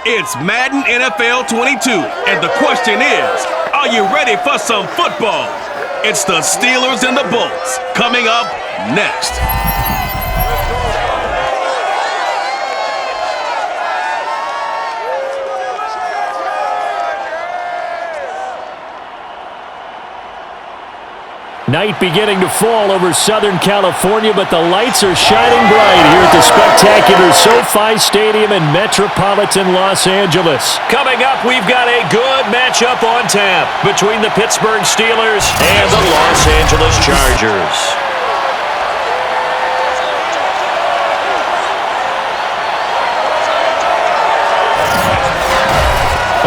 It's Madden NFL 22, and the question is, are you ready for some football? It's the Steelers and the Bolts, coming up next. Night beginning to fall over Southern California, but the lights are shining bright here at the spectacular SoFi Stadium in metropolitan Los Angeles. Coming up, we've got a good matchup on tap between the Pittsburgh Steelers and the Los Angeles Chargers.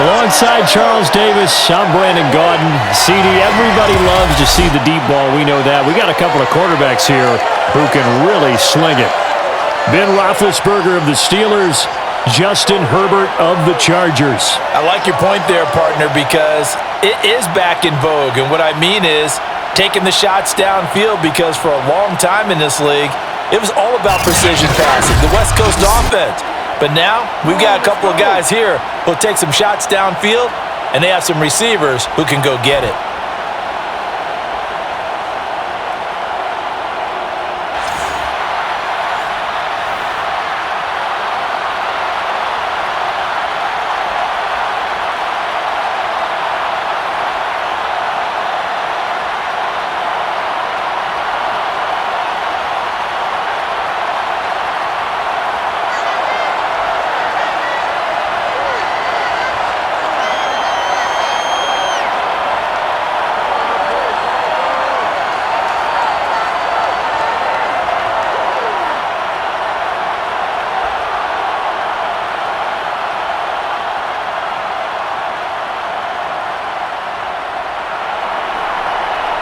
Alongside Charles Davis, I'm Brandon Gaudin. CD, everybody loves to see the deep ball. We know that. We got a couple of quarterbacks here who can really sling it. Ben Roethlisberger of the Steelers, Justin Herbert of the Chargers. I like your point there, partner, because it is back in vogue. And what I mean is taking the shots downfield, because for a long time in this league, it was all about precision passing, the West Coast offense. But now, we've got a couple of guys here who'll take some shots downfield, and they have some receivers who can go get it.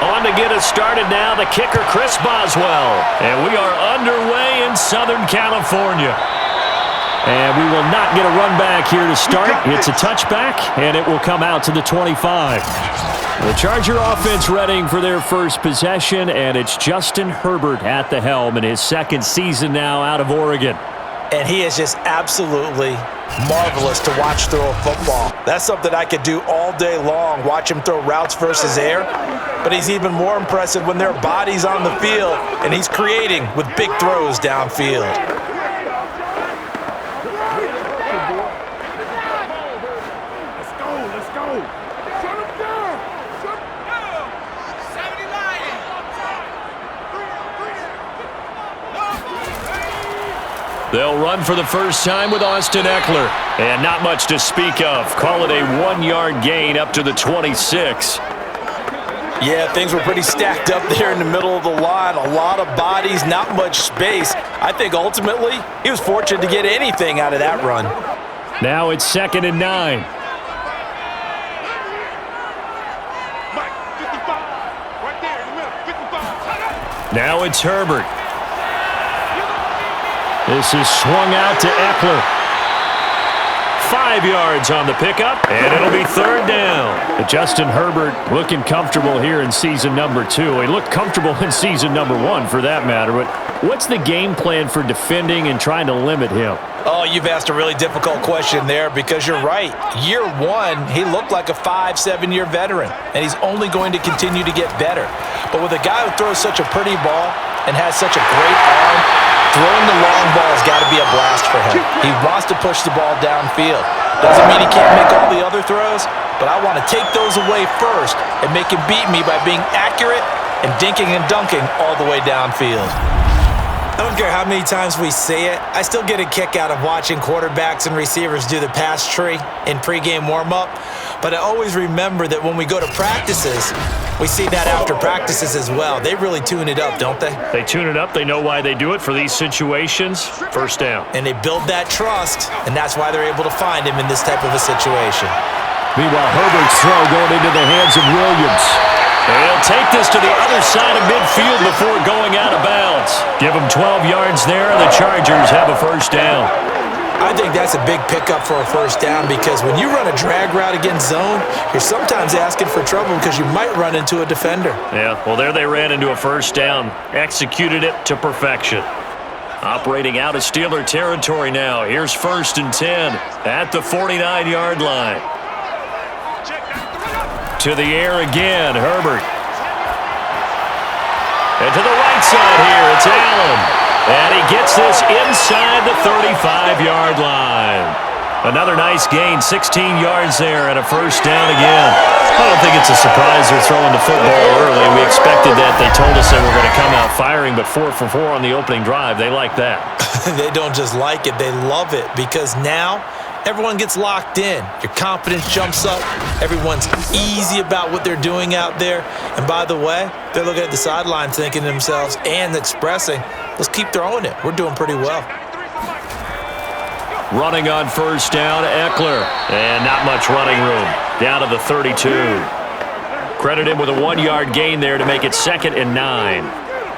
On to get us started now, the kicker, Chris Boswell. And we are underway in Southern California. And we will not get a run back here to start. It's a touchback, and it will come out to the 25. The Charger offense readying for their first possession, and it's Justin Herbert at the helm in his second season now out of Oregon. And he is just absolutely marvelous to watch throw a football. That's something I could do all day long, watch him throw routes versus air. But he's even more impressive when there are bodies on the field and he's creating with big throws downfield. Let's go. Shut him down. Shut him down. 79. They'll run for the first time with Austin Eckler. And not much to speak of. Call it a 1-yard gain up to the 26. Yeah, things were pretty stacked up there in the middle of the line. A lot of bodies, not much space. I think ultimately he was fortunate to get anything out of that run. Now it's 2nd and 9. Mike, 55. Right there in the middle. 55. Now it's Herbert. This is swung out to Eckler. 5 yards on the pickup, and it'll be 3rd down. Justin Herbert looking comfortable here in season number 2. He looked comfortable in season number 1 for that matter. But what's the game plan for defending and trying to limit him? Oh, you've asked a really difficult question there, because you're right. Year 1, he looked like a 5-7-year veteran, and he's only going to continue to get better. But with a guy who throws such a pretty ball and has such a great arm, throwing the long ball has got to be a blast for him. He wants to push the ball downfield. Doesn't mean he can't make all the other throws, but I want to take those away first and make him beat me by being accurate and dinking and dunking all the way downfield. I don't care how many times we say it, I still get a kick out of watching quarterbacks and receivers do the pass tree in pregame warm-up. But I always remember that when we go to practices, we see that after practices as well. They really tune it up, don't they? They tune it up. They know why they do it for these situations. First down. And they build that trust, and that's why they're able to find him in this type of a situation. Meanwhile, Herbert's throw going into the hands of Williams. And he'll take this to the other side of midfield before going out of bounds. Give him 12 yards there, and the Chargers have a first down. I think that's a big pickup for a first down, because when you run a drag route against zone, you're sometimes asking for trouble because you might run into a defender. Yeah, well, there they ran into a first down. Executed it to perfection. Operating out of Steeler territory now. Here's 1st and 10 at the 49-yard line. To the air again, Herbert. And to the right side here, it's Allen. And he gets this inside the 35-yard line. Another nice gain, 16 yards there and a 1st down again. I don't think it's a surprise they're throwing the football early. We expected that. They told us they were going to come out firing, but 4 for 4 on the opening drive. They like that. They don't just like it, they love it, because now everyone gets locked in. Your confidence jumps up. Everyone's easy about what they're doing out there. And by the way, they're looking at the sideline thinking to themselves and expressing, let's keep throwing it. We're doing pretty well. Running on 1st down, Eckler. And not much running room. Down to the 32. Credit him with a 1-yard gain there to make it 2nd and 9.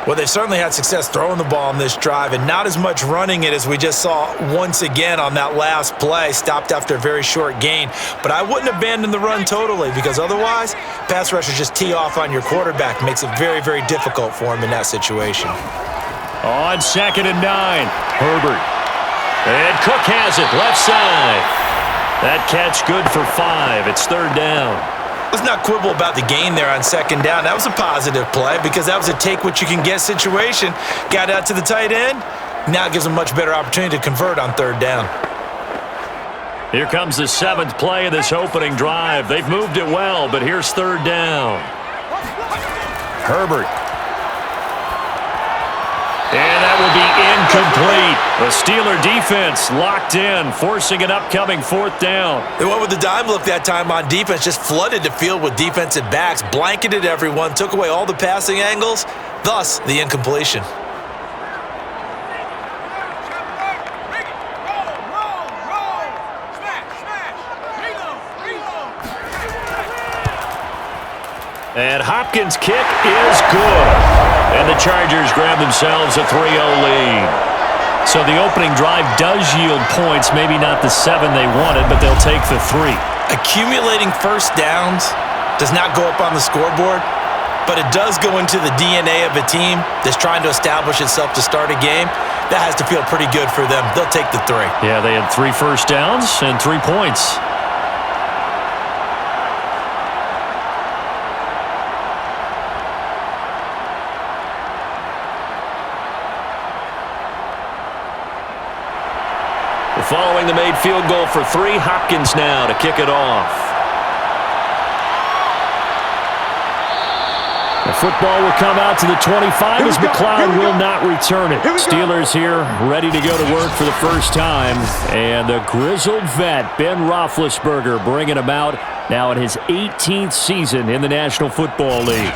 Well, they've certainly had success throwing the ball on this drive, and not as much running it as we just saw once again on that last play, stopped after a very short gain. But I wouldn't abandon the run totally, because otherwise, pass rushers just tee off on your quarterback. Makes it very, very difficult for him in that situation. On 2nd and 9, Herbert. And Cook has it, left side. That catch good for 5. It's 3rd down. Let's not quibble about the gain there on 2nd down. That was a positive play because that was a take-what-you-can-get situation. Got out to the tight end. Now it gives them a much better opportunity to convert on 3rd down. Here comes the 7th play of this opening drive. They've moved it well, but here's 3rd down. Herbert. And that will be incomplete. The Steeler defense locked in, forcing an upcoming 4th down. They went with the dime look that time on defense, just flooded the field with defensive backs, blanketed everyone, took away all the passing angles, thus the incompletion. And Hopkins' kick is good. And the Chargers grab themselves a 3-0 lead. So the opening drive does yield points, maybe not the 7 they wanted, but they'll take the 3. Accumulating 1st downs does not go up on the scoreboard, but it does go into the DNA of a team that's trying to establish itself to start a game. That has to feel pretty good for them. They'll take the 3. Yeah, they had 3 first downs and 3 points. Following the made field goal for 3, Hopkins now to kick it off. The football will come out to the 25 as McLeod will not return it. Steelers here ready to go to work for the first time. And the grizzled vet, Ben Roethlisberger, bringing him out now in his 18th season in the National Football League.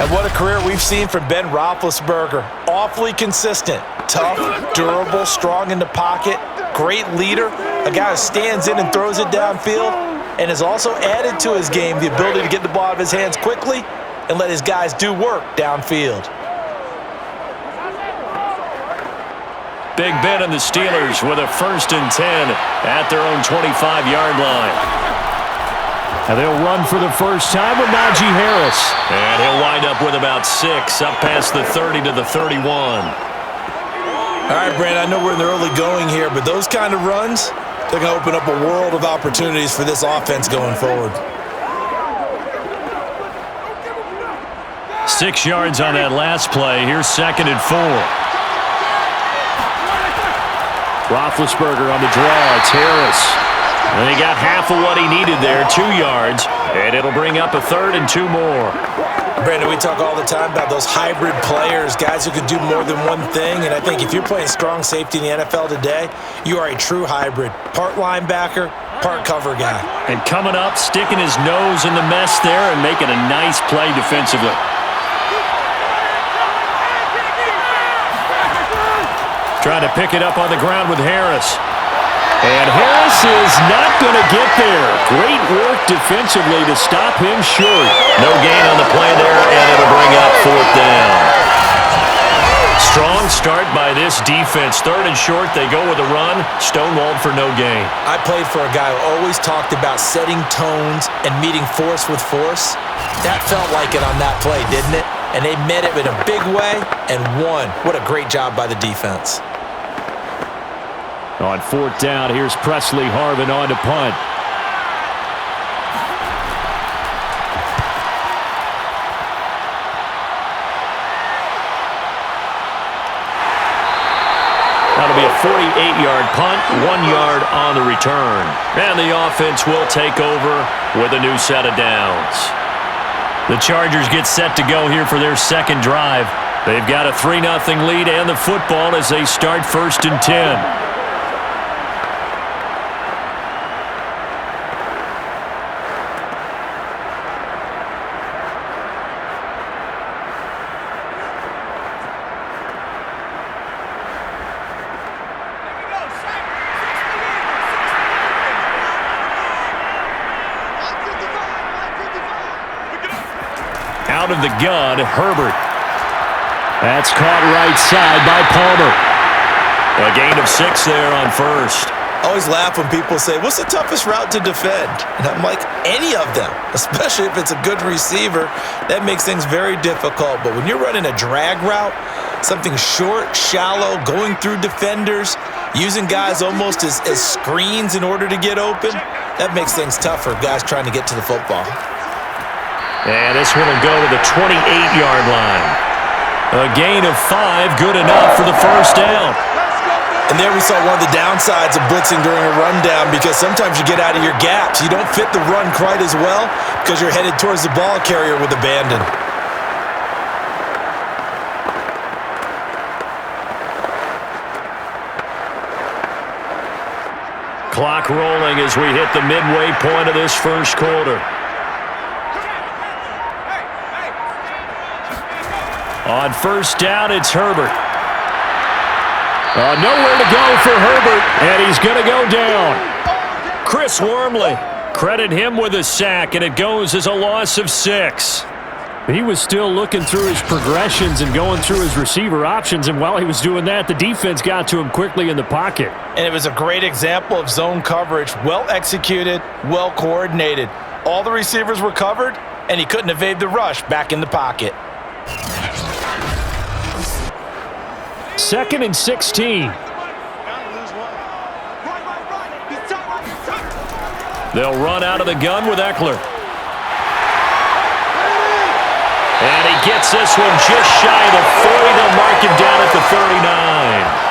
And what a career we've seen from Ben Roethlisberger. Awfully consistent, tough, durable, strong in the pocket, great leader, a guy who stands in and throws it downfield, and has also added to his game the ability to get the ball out of his hands quickly and let his guys do work downfield. Big Ben and the Steelers with a 1st and 10 at their own 25-yard line. And they'll run for the first time with Najee Harris. And he'll wind up with about 6 up past the 30 to the 31. All right, Brandon, I know we're in the early going here, but those kind of runs, they're going to open up a world of opportunities for this offense going forward. 6 yards on that last play. Here's 2nd and 4. Roethlisberger on the draw. It's Harris. And he got half of what he needed there, 2 yards. And it'll bring up a 3rd and 2 more. Brandon, we talk all the time about those hybrid players, guys who can do more than one thing. And I think if you're playing strong safety in the NFL today, you are a true hybrid. Part linebacker, part cover guy. And coming up, sticking his nose in the mess there and making a nice play defensively. Trying to pick it up on the ground with Harris. And Harris is not going to get there. Great work defensively to stop him short. No gain on the play there, and it'll bring up 4th down. Strong start by this defense. 3rd and short, they go with a run. Stonewalled for no gain. I played for a guy who always talked about setting tones and meeting force with force. That felt like it on that play, didn't it? And they met it in a big way and won. What a great job by the defense. On fourth down, here's Presley Harvin on to punt. That'll be a 48-yard punt, 1 yard on the return. And the offense will take over with a new set of downs. The Chargers get set to go here for their second drive. They've got a 3-0 lead and the football as they start 1st and 10. Out of the gun, Herbert. That's caught right side by Palmer. A gain of 6 there on first. I always laugh when people say, what's the toughest route to defend? And I'm like, any of them, especially if it's a good receiver. That makes things very difficult. But when you're running a drag route, something short, shallow, going through defenders, using guys almost as screens in order to get open, that makes things tough for guys trying to get to the football. And this one will go to the 28-yard line. A gain of 5, good enough for the first down. And there we saw one of the downsides of blitzing during a rundown, because sometimes you get out of your gaps. You don't fit the run quite as well because you're headed towards the ball carrier with abandon. Clock rolling as we hit the midway point of this first quarter. On first down, it's Herbert. Nowhere to go for Herbert, and he's going to go down. Chris Wormley, credit him with a sack, and it goes as a loss of 6. He was still looking through his progressions and going through his receiver options, and while he was doing that, the defense got to him quickly in the pocket. And it was a great example of zone coverage, well executed, well coordinated. All the receivers were covered, and he couldn't evade the rush back in the pocket. 2nd and 16. They'll run out of the gun with Eckler. And he gets this one just shy of the 40. They'll mark him down at the 39.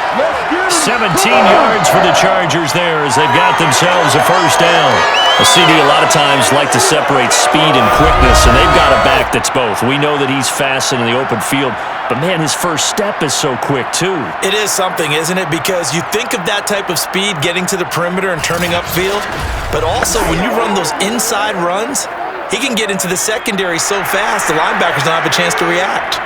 17 yards for the Chargers there as they've got themselves a first down. A CD a lot of times like to separate speed and quickness, and they've got a back that's both. We know that he's fast in the open field, but man, his first step is so quick too. It is something, isn't it? Because you think of that type of speed getting to the perimeter and turning upfield, but also when you run those inside runs, he can get into the secondary so fast the linebackers don't have a chance to react.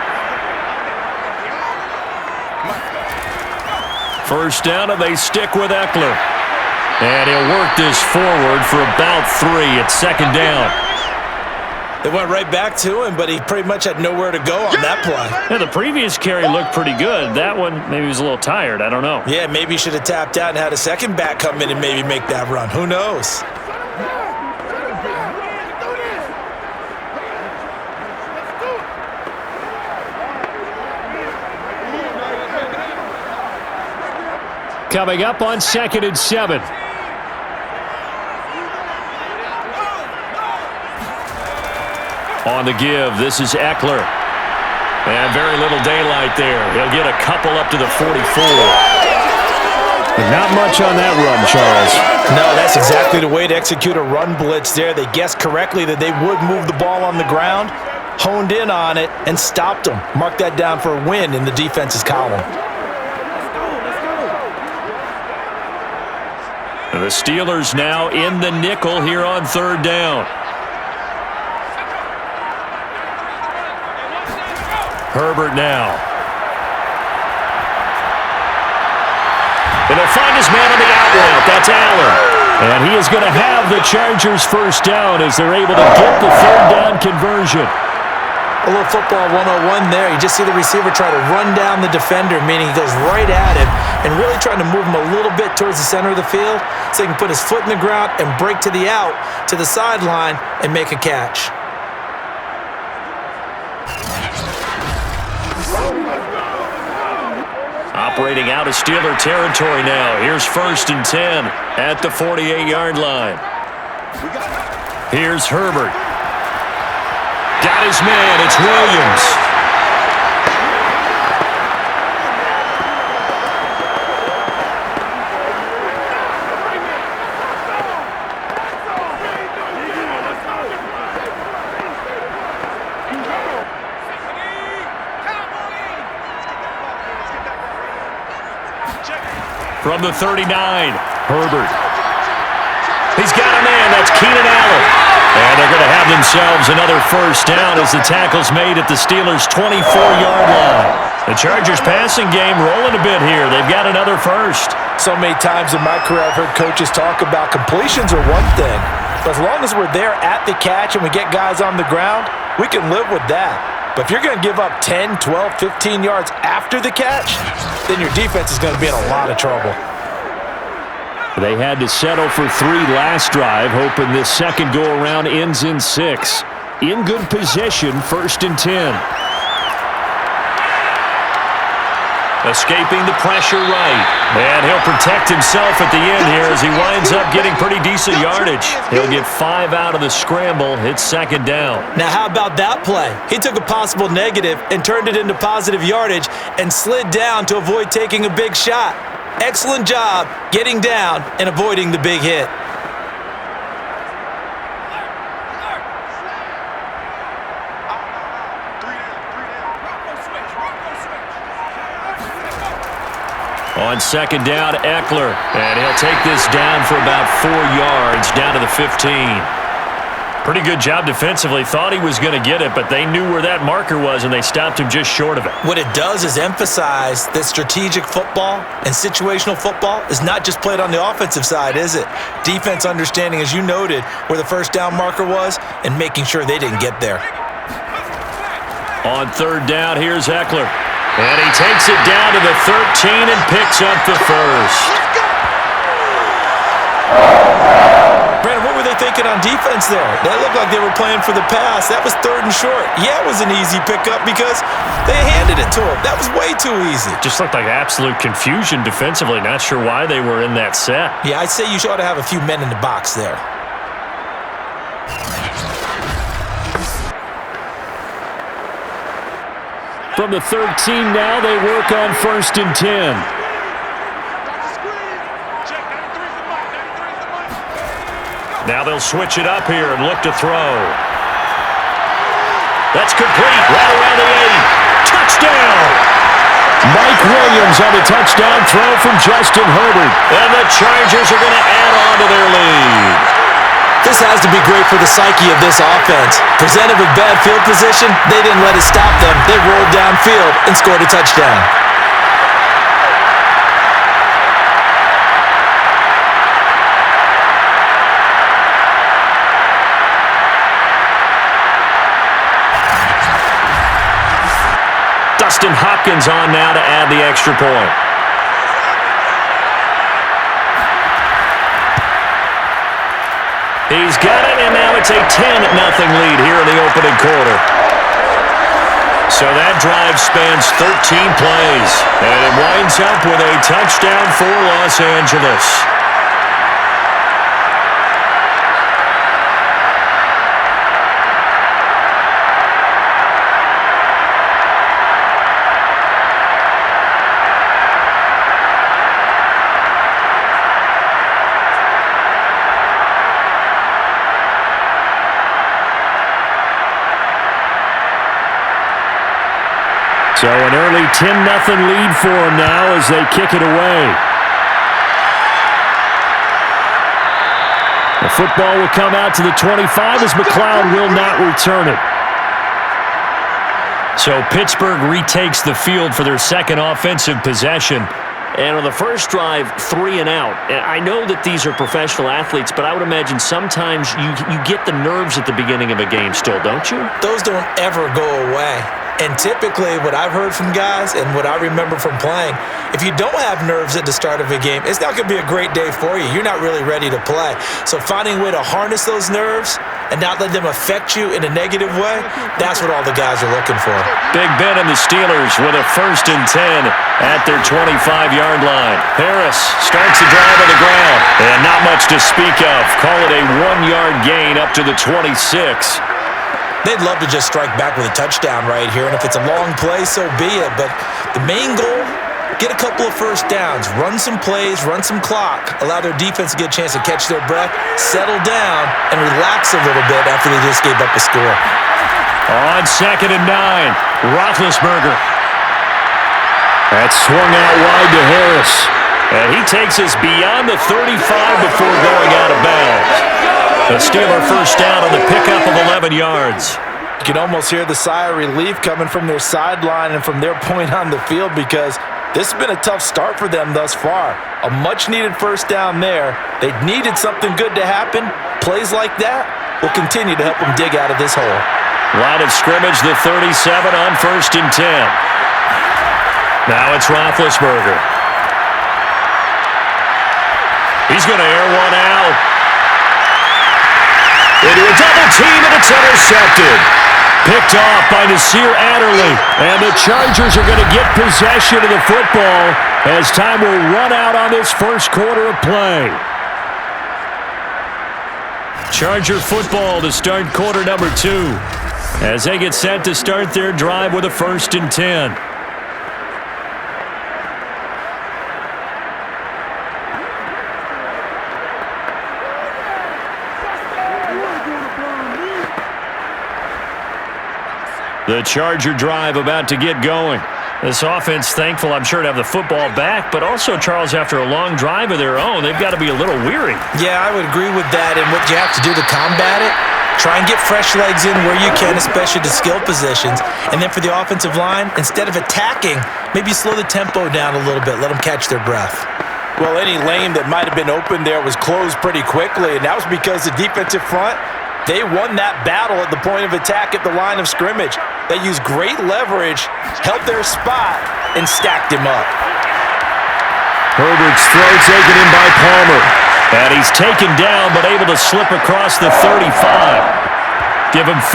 First down, and they stick with Eckler. And he'll work this forward for about 3 at 2nd down. They went right back to him, but he pretty much had nowhere to go on that play. Yeah, the previous carry looked pretty good. That one, maybe he was a little tired. I don't know. Yeah, maybe he should have tapped out and had a second back come in and maybe make that run. Who knows? Coming up on 2nd and 7. On the give, this is Eckler. And very little daylight there. He'll get a couple up to the 44. Not much on that run, Charles. No, that's exactly the way to execute a run blitz there. They guessed correctly that they would move the ball on the ground, honed in on it, and stopped them. Mark that down for a win in the defense's column. The Steelers now in the nickel here on 3rd down. Herbert now. And he'll find his man on the out route. That's Allen. And he is going to have the Chargers first down as they're able to get the 3rd down conversion. A little football 101 there. You just see the receiver try to run down the defender, meaning he goes right at him and really trying to move him a little bit towards the center of the field so he can put his foot in the ground and break to the out, to the sideline, and make a catch. Operating out of Steeler territory now. Here's 1st and 10 at the 48-yard line. Here's Herbert. Got his man. It's Williams. From the 39, Herbert. He's got a man. That's Keenan Allen. And they're going to have themselves another 1st down as the tackle's made at the Steelers' 24-yard line. The Chargers' passing game rolling a bit here. They've got another 1st. So many times in my career I've heard coaches talk about completions are one thing. But as long as we're there at the catch and we get guys on the ground, we can live with that. But if you're going to give up 10, 12, 15 yards after the catch, then your defense is going to be in a lot of trouble. They had to settle for 3 last drive, hoping this second go-around ends in 6. In good position, 1st and 10. Escaping the pressure right. And he'll protect himself at the end here as he winds up getting pretty decent yardage. He'll get 5 out of the scramble. It's 2nd down. Now how about that play? He took a possible negative and turned it into positive yardage and slid down to avoid taking a big shot. Excellent job getting down and avoiding the big hit. On 2nd down, Eckler. And he'll take this down for about 4 yards, down to the 15. Pretty good job defensively. Thought he was going to get it, but they knew where that marker was, and they stopped him just short of it. What it does is emphasize that strategic football and situational football is not just played on the offensive side, is it? Defense understanding, as you noted, where the 1st down marker was and making sure they didn't get there. On 3rd down, here's Eckler. And he takes it down to the 13 and picks up the 1st. Brandon, what were they thinking on defense there? That looked like they were playing for the pass. That was 3rd and short. Yeah, it was an easy pickup because they handed it to him. That was way too easy. Just looked like absolute confusion defensively. Not sure why they were in that set. Yeah, I'd say you ought to have a few men in the box there. From the 13 now, they work on 1st and 10. Now they'll switch it up here and look to throw. That's complete. Right around the 80. Touchdown! Mike Williams on the touchdown throw from Justin Herbert. And the Chargers are going to add on to their lead. This has to be great for the psyche of this offense. Presented with bad field position, they didn't let it stop them. They rolled downfield and scored a touchdown. Dustin Hopkins on now to add the extra point. He's got it, and now it's a 10-0 lead here in the opening quarter. So that drive spans 13 plays, and it winds up with a touchdown for Los Angeles. So an early 10-0 lead for them now as they kick it away. The football will come out to the 25 as McLeod will not return it. So Pittsburgh retakes the field for their second offensive possession. And on the first drive, 3 and out. And I know that these are professional athletes, but I would imagine sometimes you get the nerves at the beginning of a game still, don't you? Those don't ever go away. And typically what I've heard from guys and what I remember from playing, if you don't have nerves at the start of a game, it's not going to be a great day for you. You're not really ready to play. So finding a way to harness those nerves and not let them affect you in a negative way, that's what all the guys are looking for. Big Ben and the Steelers with a 1st and 10 at their 25-yard line. Harris starts the drive on the ground, and not much to speak of. Call it a 1-yard gain up to the 26. They'd love to just strike back with a touchdown right here, and if it's a long play, so be it. But the main goal, get a couple of first downs, run some plays, run some clock, allow their defense to get a chance to catch their breath, settle down, and relax a little bit after they just gave up a score. On 2nd and 9, Roethlisberger. That's swung out wide to Harris. And he takes us beyond the 35 before going out of bounds. The Steeler first down on the pickup of 11 yards. You can almost hear the sigh of relief coming from their sideline and from their point on the field because this has been a tough start for them thus far. A much-needed first down there. They needed something good to happen. Plays like that will continue to help them dig out of this hole. Line of scrimmage, the 37 on 1st and 10. Now it's Roethlisberger. He's going to air one out. Into a double team, and it's intercepted. Picked off by Nasir Adderley. And the Chargers are going to get possession of the football as time will run out on this first quarter of play. Charger football to start quarter number 2 as they get set to start their drive with a 1st and 10. The Charger drive about to get going. This offense thankful, I'm sure, to have the football back, but also, Charles, after a long drive of their own, they've got to be a little weary. Yeah, I would agree with that, and what you have to do to combat it, try and get fresh legs in where you can, especially to skill positions, and then for the offensive line, instead of attacking, maybe slow the tempo down a little bit, let them catch their breath. Well, any lane that might have been open there was closed pretty quickly, and that was because the defensive front, they won that battle at the point of attack at the line of scrimmage. They used great leverage, held their spot, and stacked him up. Herbert's throw taken in by Palmer. And he's taken down but able to slip across the 35. Give him 15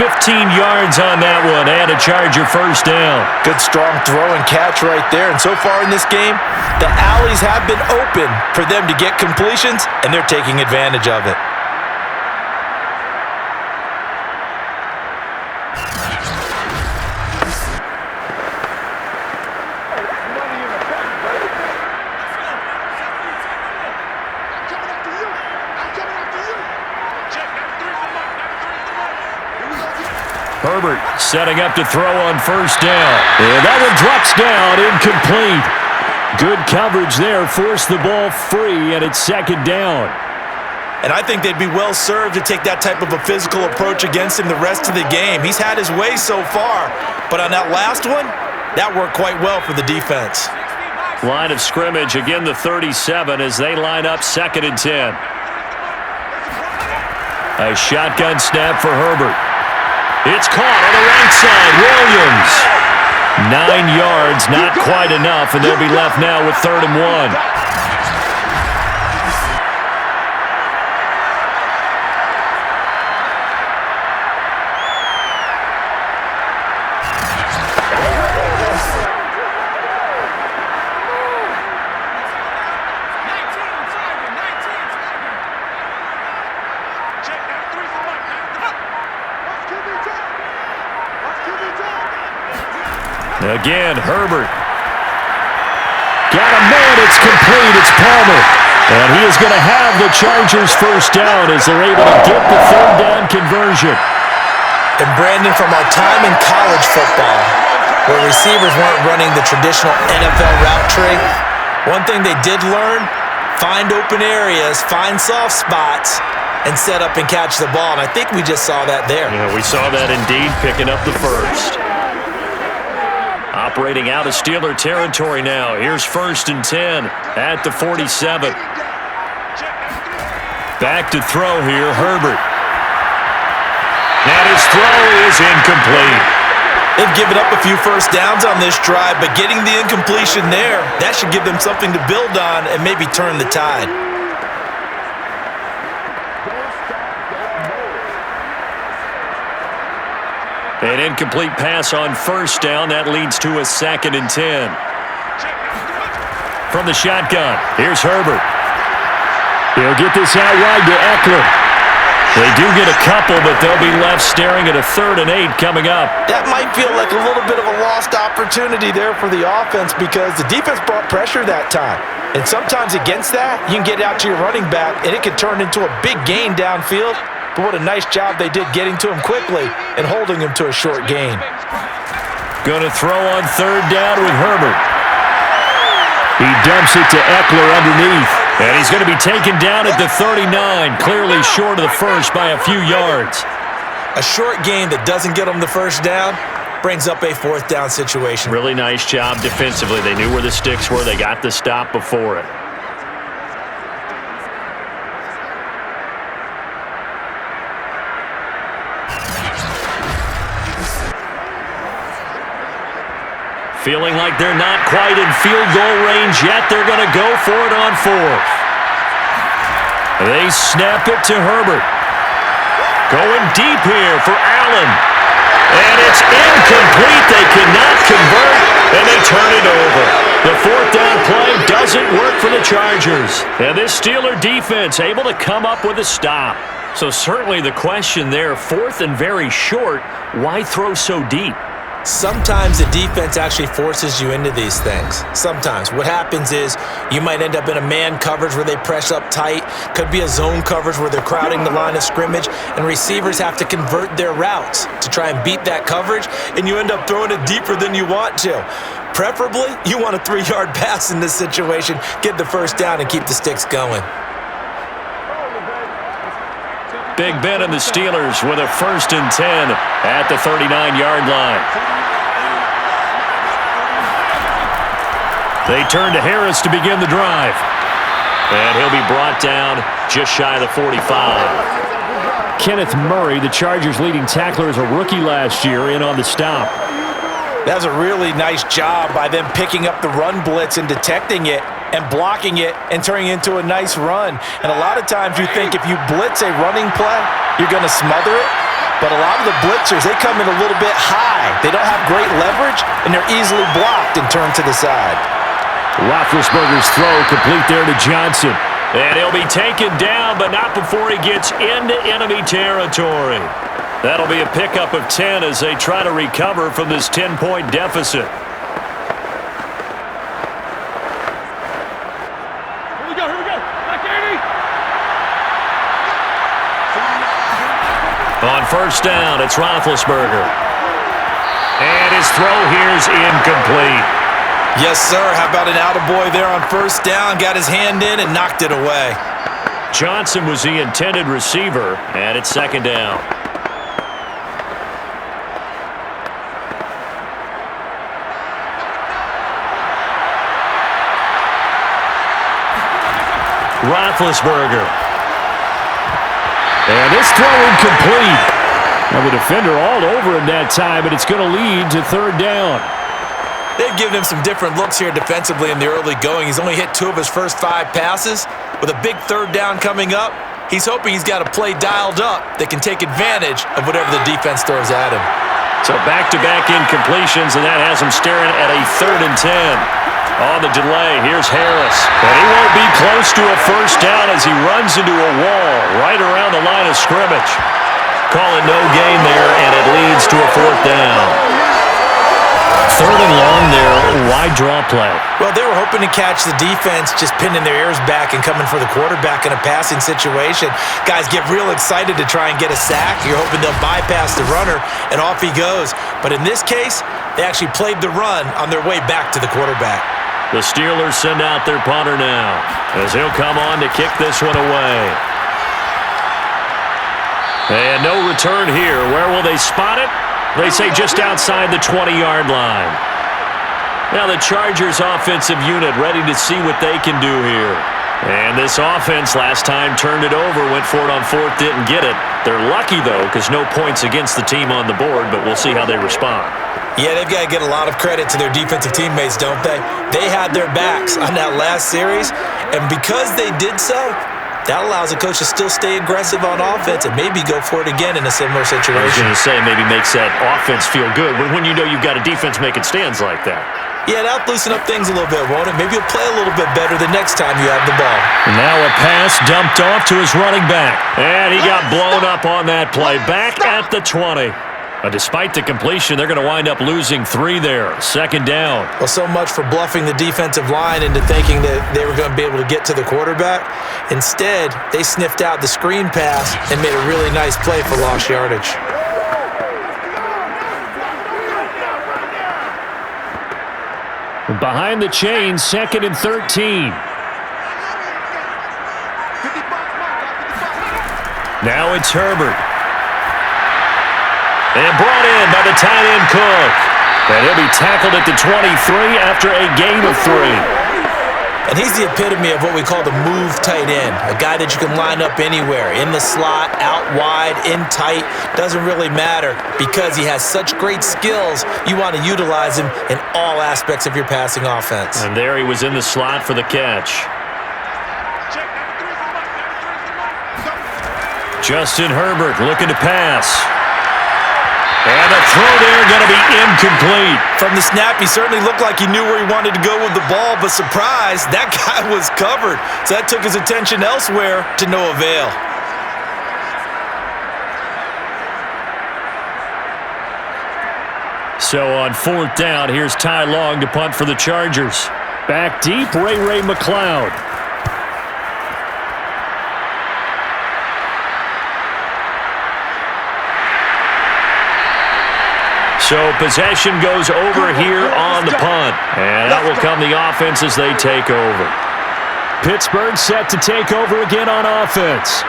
yards on that one and a Charger first down. Good strong throw and catch right there. And so far in this game, the alleys have been open for them to get completions, and they're taking advantage of it. Herbert setting up to throw on first down. And that one drops down, incomplete. Good coverage there, forced the ball free, and it's 2nd down. And I think they'd be well served to take that type of a physical approach against him the rest of the game. He's had his way so far, but on that last one, that worked quite well for the defense. Line of scrimmage, again the 37 as they line up 2nd and 10. A shotgun snap for Herbert. It's caught on the right side. Williams. 9 yards, not quite enough, and they'll be left now with 3rd and 1. Again, Herbert. Got a man, it's complete, it's Palmer. And he is going to have the Chargers first down as they're able to get the 3rd down conversion. And Brandon, from our time in college football, where receivers weren't running the traditional NFL route tree, one thing they did learn, find open areas, find soft spots, and set up and catch the ball. And I think we just saw that there. Yeah, we saw that indeed, picking up the first. Operating out of Steeler territory now. Here's 1st and 10 at the 47. Back to throw here, Herbert. And his throw is incomplete. They've given up a few first downs on this drive, but getting the incompletion there, that should give them something to build on and maybe turn the tide. An incomplete pass on first down. That leads to a 2nd and 10. From the shotgun, here's Herbert. He'll get this out wide to Eckler. They do get a couple, but they'll be left staring at a 3rd and 8 coming up. That might feel like a little bit of a lost opportunity there for the offense because the defense brought pressure that time. And sometimes against that, you can get out to your running back, and it can turn into a big gain downfield. But what a nice job they did getting to him quickly and holding him to a short gain. Going to throw on 3rd down with Herbert. He dumps it to Eckler underneath. And he's going to be taken down at the 39, clearly short of the first by a few yards. A short gain that doesn't get them the first down brings up a 4th down situation. Really nice job defensively. They knew where the sticks were. They got the stop before it. Feeling like they're not quite in field goal range yet. They're going to go for it on 4th. They snap it to Herbert. Going deep here for Allen. And it's incomplete. They cannot convert, and they turn it over. The 4th down play doesn't work for the Chargers. And this Steeler defense able to come up with a stop. So certainly the question there, 4th and very short, why throw so deep? Sometimes the defense actually forces you into these things. Sometimes. What happens is you might end up in a man coverage where they press up tight. Could be a zone coverage where they're crowding the line of scrimmage, and receivers have to convert their routes to try and beat that coverage, and you end up throwing it deeper than you want to. Preferably, you want a 3-yard pass in this situation. Get the first down and keep the sticks going. Big Ben and the Steelers with a 1st and 10 at the 39-yard line. They turn to Harris to begin the drive. And he'll be brought down just shy of the 45. Kenneth Murray, the Chargers' leading tackler, as a rookie last year, in on the stop. That was a really nice job by them picking up the run blitz and detecting it and blocking it and turning it into a nice run. And a lot of times you think if you blitz a running play, you're going to smother it. But a lot of the blitzers, they come in a little bit high. They don't have great leverage, and they're easily blocked and turned to the side. Roethlisberger's throw complete there to Johnson. And he'll be taken down, but not before he gets into enemy territory. That'll be a pickup of 10 as they try to recover from this 10-point deficit. Here we go. Back 80. On 1st down, it's Roethlisberger. And his throw here's incomplete. Yes, sir. How about an attaboy there on 1st down? Got his hand in and knocked it away. Johnson was the intended receiver, and it's 2nd down. Roethlisberger. And this throw incomplete. Now the defender all over him that time, but it's going to lead to 3rd down. They've given him some different looks here defensively in the early going. He's only hit 2 of his first 5 passes. With a big 3rd down coming up, he's hoping he's got a play dialed up that can take advantage of whatever the defense throws at him. So back-to-back incompletions, and that has him staring at a 3rd and 10. On the delay, here's Harris. And he won't be close to a 1st down as he runs into a wall right around the line of scrimmage. Calling no gain there, and it leads to a 4th down. 3rd and long there, wide draw play. Well, they were hoping to catch the defense just pinning their ears back and coming for the quarterback in a passing situation. Guys get real excited to try and get a sack. You're hoping they'll bypass the runner, and off he goes. But in this case, they actually played the run on their way back to the quarterback. The Steelers send out their punter now as he'll come on to kick this one away. And no return here. Where will they spot it? They say just outside the 20-yard line. Now the Chargers offensive unit ready to see what they can do here. And this offense last time turned it over, went for it on 4th, didn't get it. They're lucky, though, because no points against the team on the board, but we'll see how they respond. Yeah, they've got to get a lot of credit to their defensive teammates, don't they? They had their backs on that last series, and because they did so, That allows the coach to still stay aggressive on offense and maybe go for it again in a similar situation. I was going to say maybe makes that offense feel good when you know you've got a defense making stands like that. Yeah, that'll loosen up things a little bit, won't it? Maybe you'll play a little bit better the next time you have the ball. Now a pass dumped off to his running back. And he got blown up on that play. Back at the 20. Despite the completion, they're going to wind up losing 3 there. Second down. Well, so much for bluffing the defensive line into thinking that they were going to be able to get to the quarterback. Instead, they sniffed out the screen pass and made a really nice play for lost yardage. Behind the chains, 2nd and 13. Now it's Herbert. And brought in by the tight end Cook. And he'll be tackled at the 23 after a gain of 3. And he's the epitome of what we call the move tight end. A guy that you can line up anywhere. In the slot, out wide, in tight. Doesn't really matter because he has such great skills. You want to utilize him in all aspects of your passing offense. And there he was in the slot for the catch. Justin Herbert looking to pass. And the throw there going to be incomplete. From the snap, he certainly looked like he knew where he wanted to go with the ball, but surprise, that guy was covered. So that took his attention elsewhere to no avail. So on 4th down, here's Ty Long to punt for the Chargers. Back deep, Ray McLeod. So possession goes over here on the punt. And that will come the offense as they take over. Pittsburgh set to take over again on offense.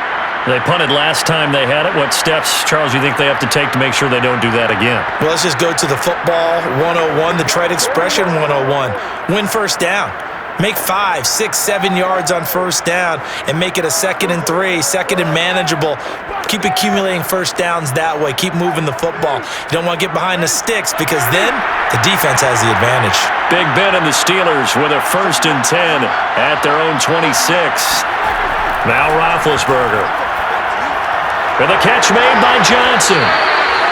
They punted last time they had it. What steps, Charles, you think they have to take to make sure they don't do that again? Well, let's just go to the football 101, the trade expression 101. Win first down. Make 5, 6, 7 yards on first down and make it a 2nd and 3, 2nd and manageable. Keep accumulating first downs that way. Keep moving the football. You don't want to get behind the sticks because then the defense has the advantage. Big Ben and the Steelers with a 1st and 10 at their own 26. Now Roethlisberger. With a catch made by Johnson.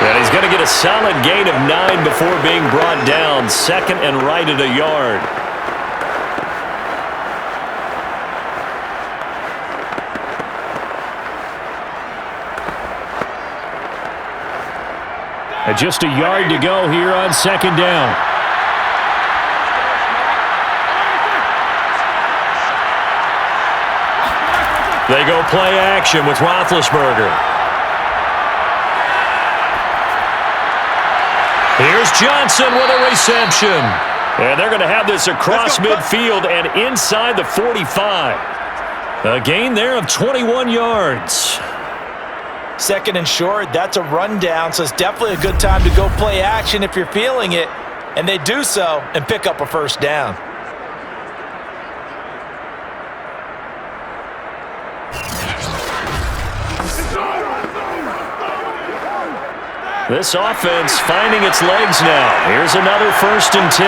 And he's going to get a solid gain of 9 before being brought down. 2nd and right at a yard. And just a yard to go here on 2nd down. They go play action with Roethlisberger. Here's Johnson with a reception. And they're going to have this across midfield and inside the 45. A gain there of 21 yards. 2nd and short, that's a rundown, so it's definitely a good time to go play action if you're feeling it. And they do so and pick up a first down. This offense finding its legs now. Here's another 1st and 10.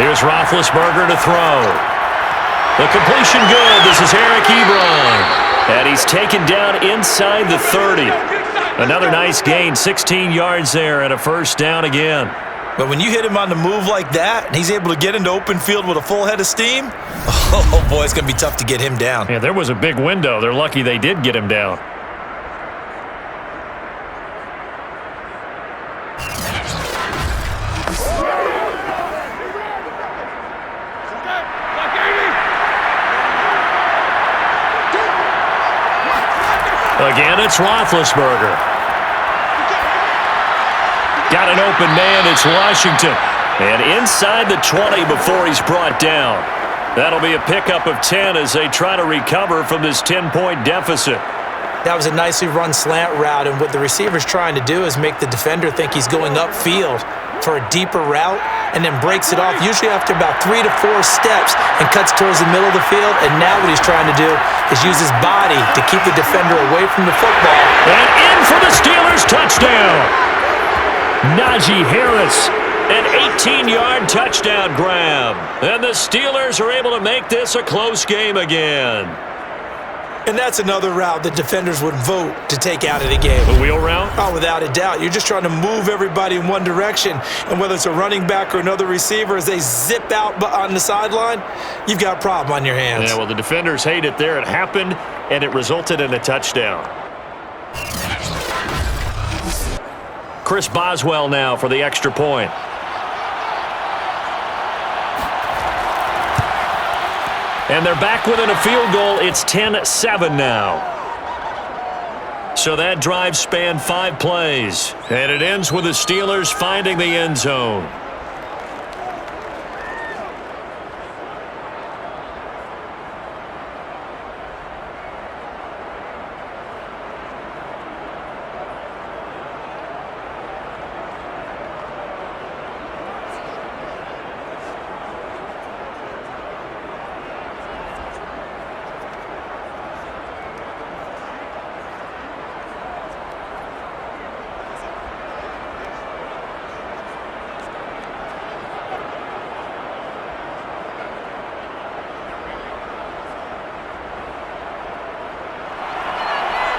Here's Roethlisberger to throw. The completion good. This is Eric Ebron. And he's taken down inside the 30. Another nice gain, 16 yards there and a first down again. But when you hit him on the move like that, and he's able to get into open field with a full head of steam, oh boy, it's going to be tough to get him down. Yeah, there was a big window. They're lucky they did get him down. Again, it's Roethlisberger. Got an open man, it's Washington. And inside the 20 before he's brought down. That'll be a pickup of 10 as they try to recover from this 10-point deficit. That was a nicely run slant route, and what the receiver's trying to do is make the defender think he's going upfield for a deeper route and then breaks it off, usually after about 3 to 4 steps, and cuts towards the middle of the field. And now what he's trying to do is use his body to keep the defender away from the football. And in for the Steelers touchdown. Najee Harris, an 15-yard touchdown grab. And the Steelers are able to make this a close game again. And that's another route that defenders would vote to take out of the game. The wheel route? Oh, without a doubt. You're just trying to move everybody in one direction. And whether it's a running back or another receiver, as they zip out on the sideline, you've got a problem on your hands. Yeah, well, the defenders hate it there. It happened, and it resulted in a touchdown. Chris Boswell now for the extra point. And they're back within a field goal. It's 10-7 now. So that drive spanned 5 plays. And it ends with the Steelers finding the end zone.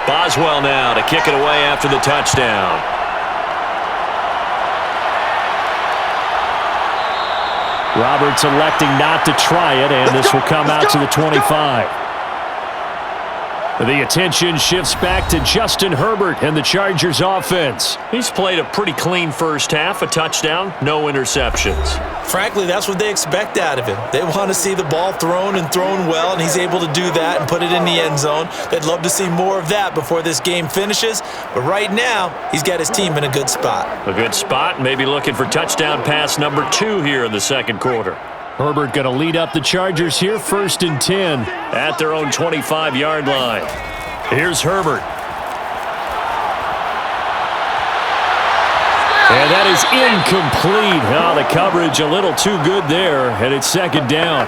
Boswell now to kick it away after the touchdown. Roberts electing not to try it, and this will come out to the 25. The attention shifts back to Justin Herbert and the Chargers offense. He's played a pretty clean first half, a touchdown, no interceptions. Frankly, that's what they expect out of him. They want to see the ball thrown and thrown well, and he's able to do that and put it in the end zone. They'd love to see more of that before this game finishes, but right now, he's got his team in a good spot. A good spot, maybe looking for touchdown pass number 2 here in the second quarter. Herbert going to lead up the Chargers here, 1st and 10 at their own 25-yard line. Here's Herbert. And that is incomplete. Oh, the coverage a little too good there, and it's 2nd down.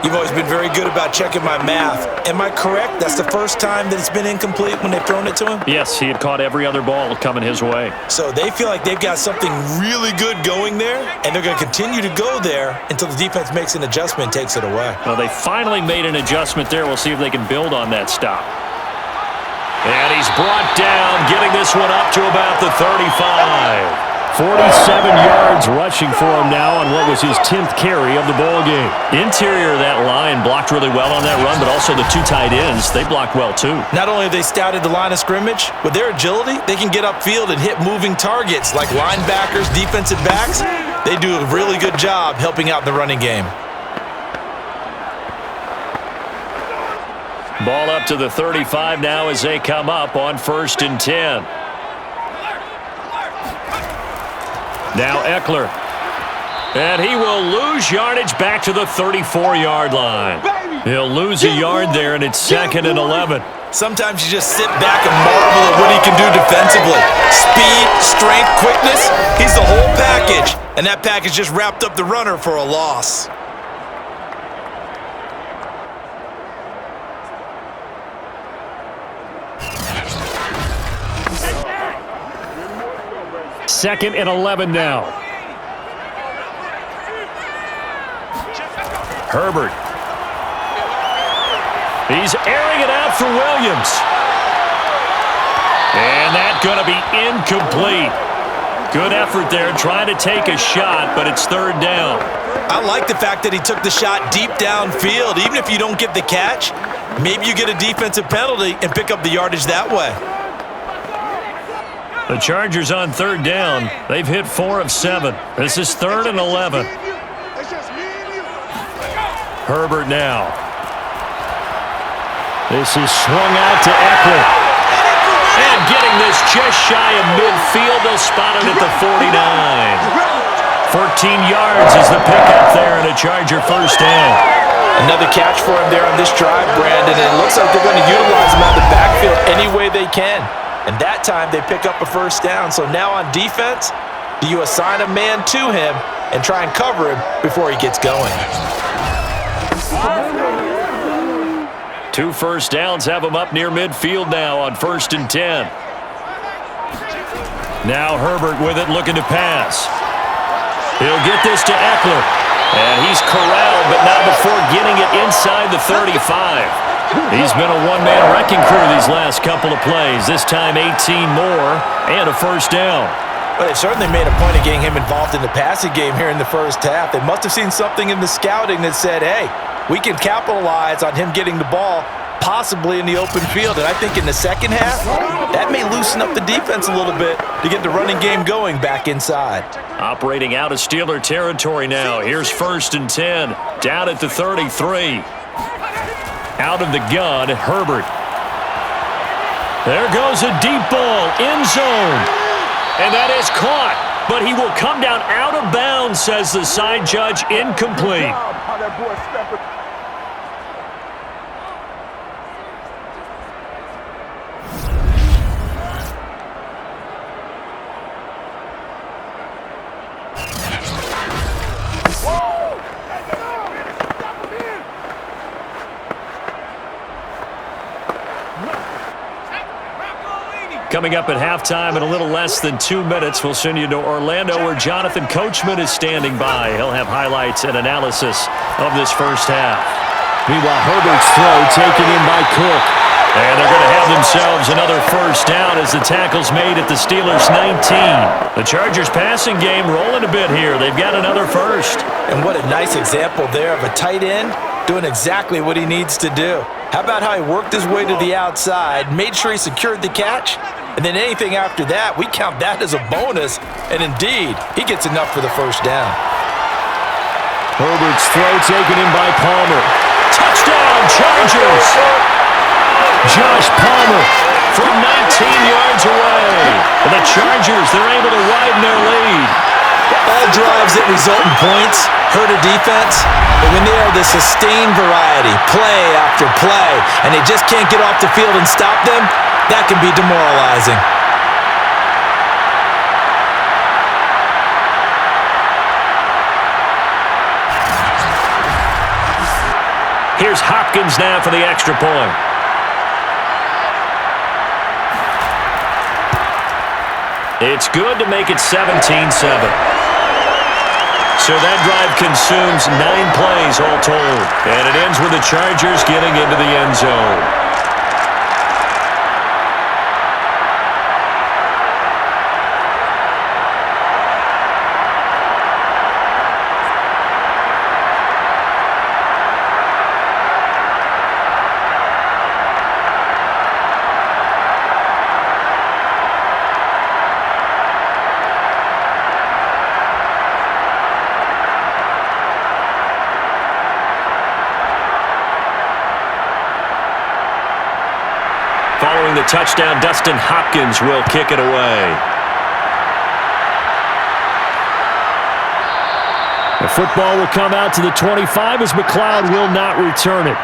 You've always been very good about checking my math. Am I correct? That's the first time that it's been incomplete when they've thrown it to him? Yes, he had caught every other ball coming his way. So they feel like they've got something really good going there, and they're going to continue to go there until the defense makes an adjustment and takes it away. Well, they finally made an adjustment there. We'll see if they can build on that stop. And he's brought down, getting this one up to about the 35. 47 yards rushing for him now on what was his 10th carry of the ball game. Interior of that line blocked really well on that run, but also the 2 tight ends, they blocked well too. Not only have they scouted the line of scrimmage, with their agility, they can get upfield and hit moving targets like linebackers, defensive backs. They do a really good job helping out in the running game. Ball up to the 35 now as they come up on 1st and 10. Now Eckler. And he will lose yardage back to the 34-yard line. He'll lose a yard there, and it's 2nd and 11. Sometimes you just sit back and marvel at what he can do defensively. Speed, strength, quickness, he's the whole package. And that package just wrapped up the runner for a loss. Second and 11 now. Herbert. He's airing it out for Williams. And that's going to be incomplete. Good effort there, trying to take a shot, but it's 3rd down. I like the fact that he took the shot deep downfield. Even if you don't get the catch, maybe you get a defensive penalty and pick up the yardage that way. The Chargers on 3rd down. They've hit 4 of 7. This is 3rd and 11. Herbert now. This is swung out to Eckler. And getting this just shy of midfield. They'll spot it at the 49. 14 yards is the pickup there, and a Charger 1st down. Another catch for him there on this drive, Brandon. And it looks like they're going to utilize him out of the backfield any way they can. And that time they pick up a 1st down. So now on defense, do you assign a man to him and try and cover him before he gets going? 2 first downs have him up near midfield now on 1st and 10. Now Herbert with it, looking to pass. He'll get this to Eckler. And he's corralled, but not before getting it inside the 35. He's been a one-man wrecking crew these last couple of plays. This time 18 more and a first down. Well, they certainly made a point of getting him involved in the passing game here in the first half. They must have seen something in the scouting that said, hey, we can capitalize on him getting the ball possibly in the open field. And I think in the second half, that may loosen up the defense a little bit to get the running game going back inside. Operating out of Steeler territory now. Here's 1st and 10. Down at the 33. Out of the gun, Herbert. There goes a deep ball, end zone. And that is caught, but he will come down out of bounds, says the side judge, incomplete. Coming up at halftime in a little less than 2 minutes, we'll send you to Orlando where Jonathan Coachman is standing by. He'll have highlights and analysis of this first half. Meanwhile, Herbert's throw taken in by Cook. And they're going to have themselves another first down as the tackle's made at the Steelers' 19. The Chargers' passing game rolling a bit here. They've got another first. And what a nice example there of a tight end doing exactly what he needs to do. How about how he worked his way to the outside, made sure he secured the catch, and then anything after that, we count that as a bonus. And indeed, he gets enough for the first down. Herbert's throw taken in by Palmer. Touchdown, Chargers! Josh Palmer from 19 yards away. And the Chargers, they're able to widen their lead. All drives that result in points hurt a defense, but when they are the sustained variety, play after play, and they just can't get off the field and stop them, that can be demoralizing. Here's Hopkins now for the extra point. It's good to make it 17-7. So that drive consumes 9 plays all told. And it ends with the Chargers getting into the end zone. Following the touchdown, Dustin Hopkins will kick it away. The football will come out to the 25 as McLeod will not return it.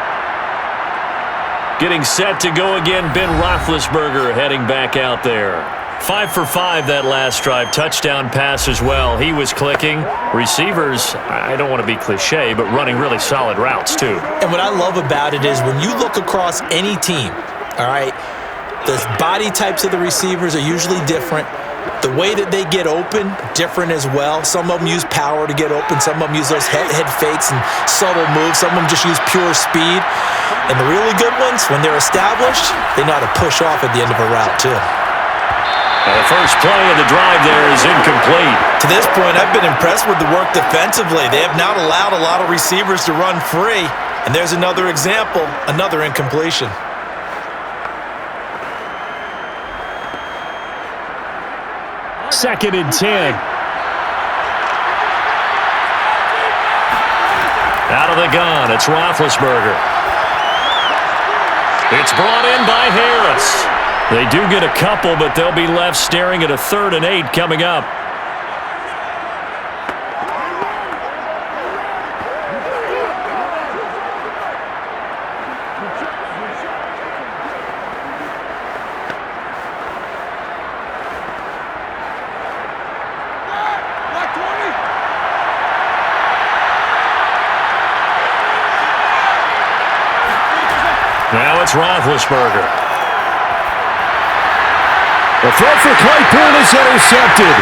Getting set to go again, Ben Roethlisberger heading back out there. 5 for 5 that last drive. Touchdown pass as well. He was clicking. Receivers, I don't want to be cliche, but running really solid routes too. And what I love about it is when you look across any team, all right, the body types of the receivers are usually different. The way that they get open, different as well. Some of them use power to get open. Some of them use those head fakes and subtle moves. Some of them just use pure speed. And the really good ones, when they're established, they know how to push off at the end of a route too. And the first play of the drive there is incomplete. To this point, I've been impressed with the work defensively. They have not allowed a lot of receivers to run free. And there's another example, another incompletion. Second and 10. Out of the gun, it's Roethlisberger. It's brought in by Harris. They do get a couple, but they'll be left staring at a 3rd and 8 coming up. Now it's Roethlisberger. The throw for Claypool is intercepted.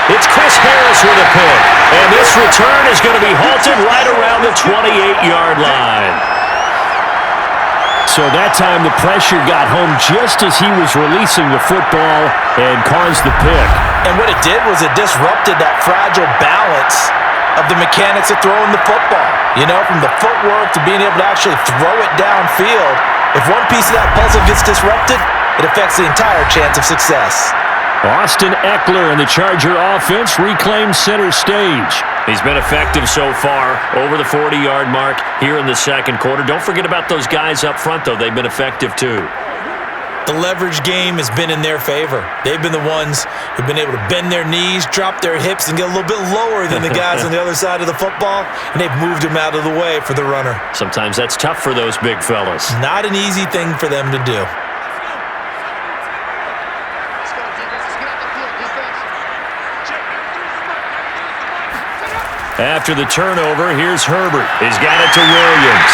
It's Chris Harris with a pick. And this return is going to be halted right around the 28-yard line. So that time the pressure got home just as he was releasing the football and caused the pick. And what it did was it disrupted that fragile balance of the mechanics of throwing the football. You know, from the footwork to being able to actually throw it downfield. If one piece of that puzzle gets disrupted, it affects the entire chance of success. Austin Eckler and the Charger offense reclaimed center stage. He's been effective so far, over the 40-yard mark here in the second quarter. Don't forget about those guys up front, though. They've been effective, too. The leverage game has been in their favor. They've been the ones who've been able to bend their knees, drop their hips, and get a little bit lower than the guys on the other side of the football, and they've moved them out of the way for the runner. Sometimes that's tough for those big fellas. Not an easy thing for them to do. After the turnover, here's Herbert. He's got it to Williams.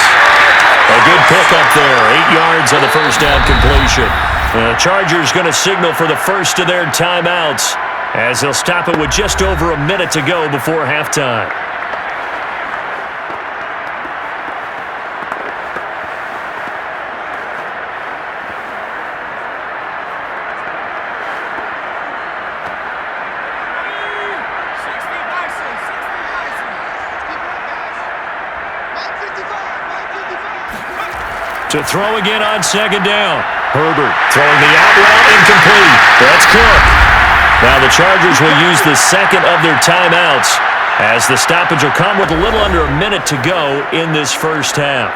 A good pickup there. 8 yards on the first down completion. The Chargers going to signal for the first of their timeouts as they'll stop it with just over a minute to go before halftime. To throw again on second down. Herbert throwing the out route incomplete. That's Cook. Now the Chargers will use the second of their timeouts as the stoppage will come with a little under a minute to go in this first half.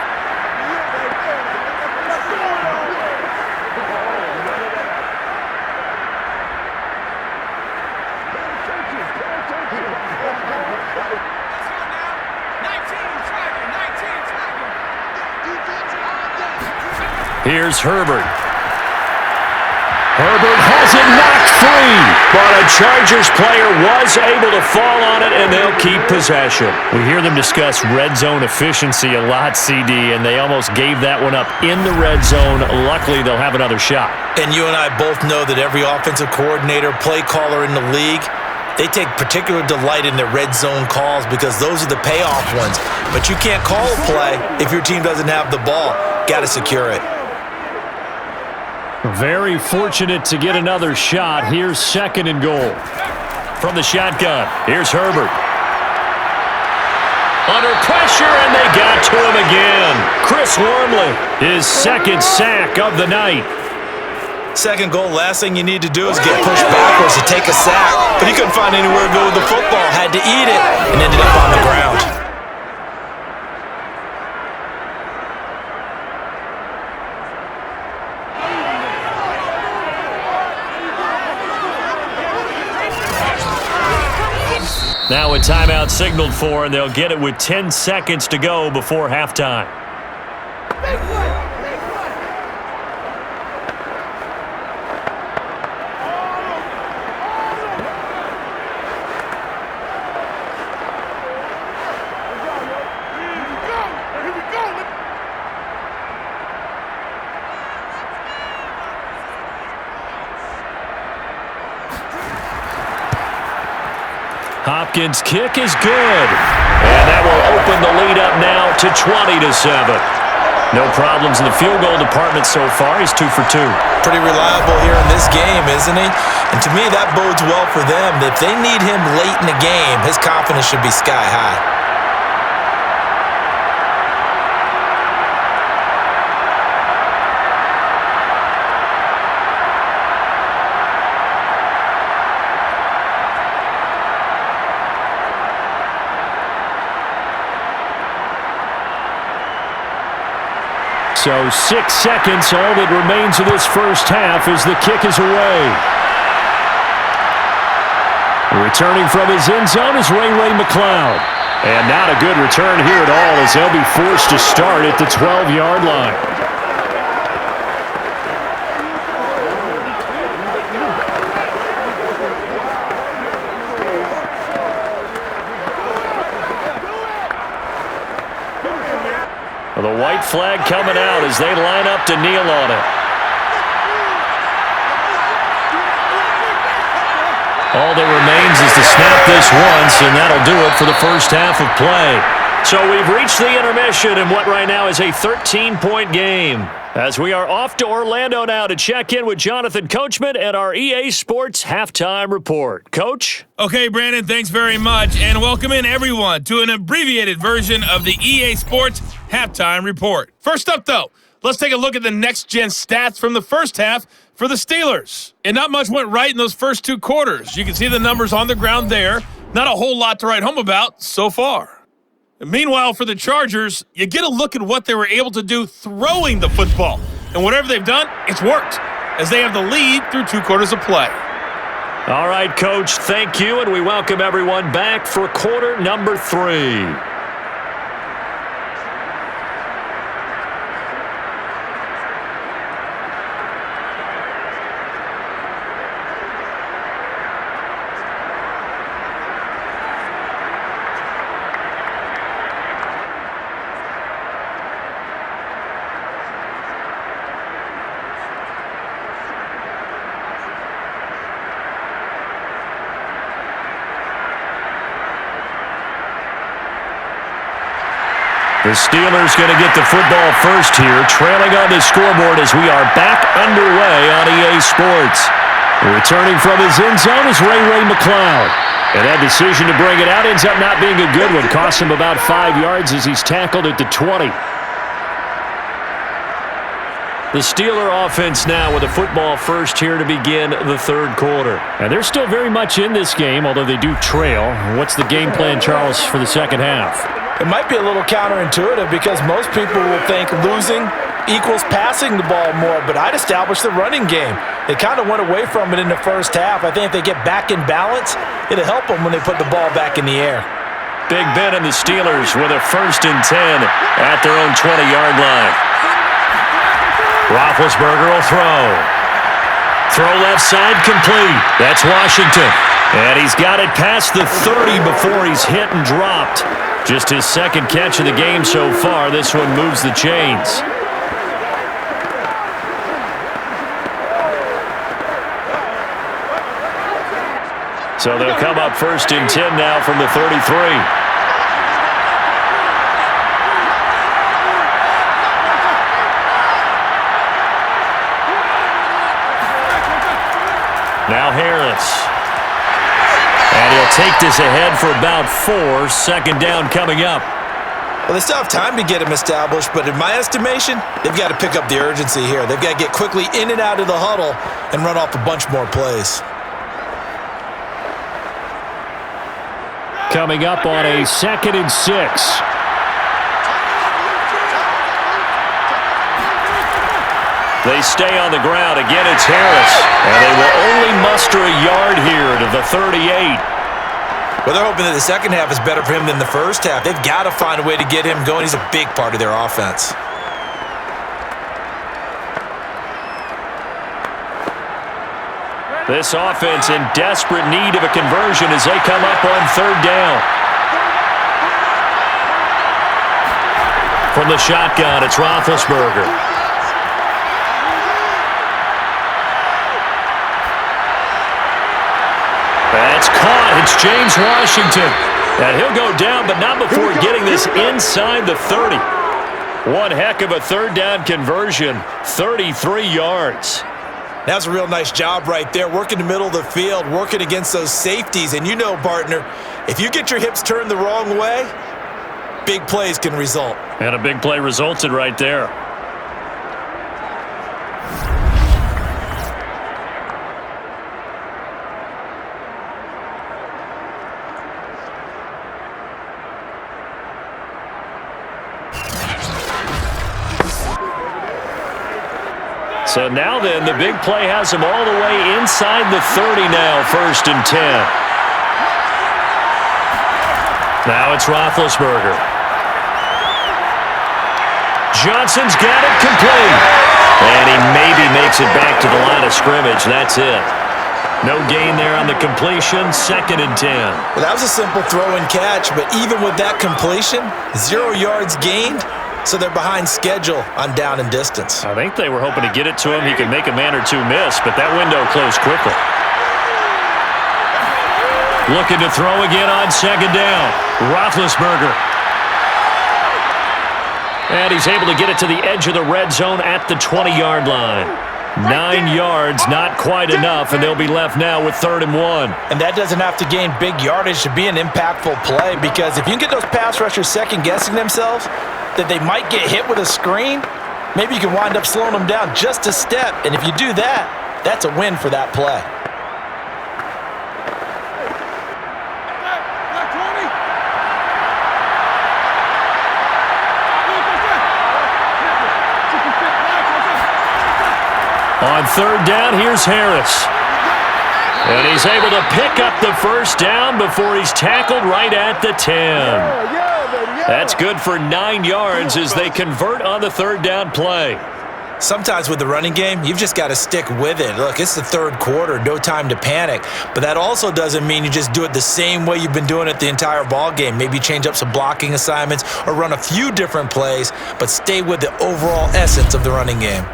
Here's Herbert. Herbert has it knocked free, but a Chargers player was able to fall on it, and they'll keep possession. We hear them discuss red zone efficiency a lot, CD, and they almost gave that one up in the red zone. Luckily, they'll have another shot. And you and I both know that every offensive coordinator, play caller in the league, they take particular delight in their red zone calls because those are the payoff ones. But you can't call a play if your team doesn't have the ball. Got to secure it. Very fortunate to get another shot. Here's second and goal. From the shotgun, here's Herbert. Under pressure, and they got to him again. Chris Wormley, his second sack of the night. Second goal, last thing you need to do is get pushed backwards to take a sack. But he couldn't find anywhere to go with the football. Had to eat it and ended up on the ground. Now a timeout signaled for, and they'll get it with 10 seconds to go before halftime. Hopkins' kick is good. And that will open the lead up now to 20-7. No problems in the field goal department so far. He's 2 for 2. Pretty reliable here in this game, isn't he? And to me, that bodes well for them. If they need him late in the game, his confidence should be sky high. So 6 seconds, all that remains of this first half as the kick is away. Returning from his end zone is Ray McCloud. And not a good return here at all as they'll be forced to start at the 12-yard line. The white flag coming out as they line up to kneel on it. All that remains is to snap this once, and that'll do it for the first half of play. So we've reached the intermission in what right now is a 13-point game. As we are off to Orlando now to check in with Jonathan Coachman and our EA Sports Halftime Report. Coach? Okay, Brandon, thanks very much, and welcome in everyone to an abbreviated version of the EA Sports Halftime Report. First up, though, let's take a look at the next-gen stats from the first half for the Steelers. And not much went right in those first two quarters. You can see the numbers on the ground there. Not a whole lot to write home about so far. And meanwhile, for the Chargers, you get a look at what they were able to do throwing the football. And whatever they've done, it's worked, as they have the lead through 2 quarters of play. All right, Coach, thank you, and we welcome everyone back for quarter number 3. The Steelers going to get the football first here, trailing on the scoreboard as we are back underway on EA Sports. Returning from his end zone is Ray McLeod. And that decision to bring it out ends up not being a good one. Cost him about 5 yards as he's tackled at the 20. The Steeler offense now with the football first here to begin the third quarter. And they're still very much in this game, although they do trail. What's the game plan, Charles, for the second half? It might be a little counterintuitive because most people will think losing equals passing the ball more, but I'd establish the running game. They kind of went away from it in the first half. I think if they get back in balance, it'll help them when they put the ball back in the air. Big Ben and the Steelers with a 1st and 10 at their own 20-yard line. Roethlisberger will throw. Throw left side complete. That's Washington. And he's got it past the 30 before he's hit and dropped. Just his second catch of the game so far. This one moves the chains. So they'll come up 1st and 10 now from the 33. Now Harris. And he'll take this ahead for about 4. Second down coming up. Well, they still have time to get him established, but in my estimation, they've got to pick up the urgency here. They've got to get quickly in and out of the huddle and run off a bunch more plays. Coming up on a 2nd and 6. They stay on the ground. Again, it's Harris. And they will only muster a yard here to the 38. Well, they're hoping that the second half is better for him than the first half. They've got to find a way to get him going. He's a big part of their offense. This offense in desperate need of a conversion as they come up on 3rd down. From the shotgun, it's Roethlisberger. That's caught. It's James Washington. And he'll go down, but not before getting this inside the 30. One heck of a 3rd down conversion. 33 yards. That's a real nice job right there, working the middle of the field, working against those safeties. And you know, partner, if you get your hips turned the wrong way, big plays can result. And a big play resulted right there. So now then, the big play has him all the way inside the 30 now, 1st and 10. Now it's Roethlisberger. Johnson's got it complete. And he maybe makes it back to the line of scrimmage. That's it. No gain there on the completion, 2nd and 10. Well, that was a simple throw and catch, but even with that completion, 0 yards gained. So they're behind schedule on down and distance. I think they were hoping to get it to him. He could make a man or two miss, but that window closed quickly. Looking to throw again on second down. Roethlisberger. And he's able to get it to the edge of the red zone at the 20-yard line. 9 yards, not quite enough, and they'll be left now with 3rd and 1. And that doesn't have to gain big yardage to be an impactful play, because if you can get those pass rushers second-guessing themselves that they might get hit with a screen, maybe you can wind up slowing them down just a step. And if you do that, that's a win for that play. On 3rd down, here's Harris. And he's able to pick up the first down before he's tackled right at the 10. That's good for 9 yards as they convert on the 3rd down play. Sometimes with the running game, you've just got to stick with it. Look, it's the 3rd quarter, no time to panic. But that also doesn't mean you just do it the same way you've been doing it the entire ball game. Maybe change up some blocking assignments or run a few different plays, but stay with the overall essence of the running game.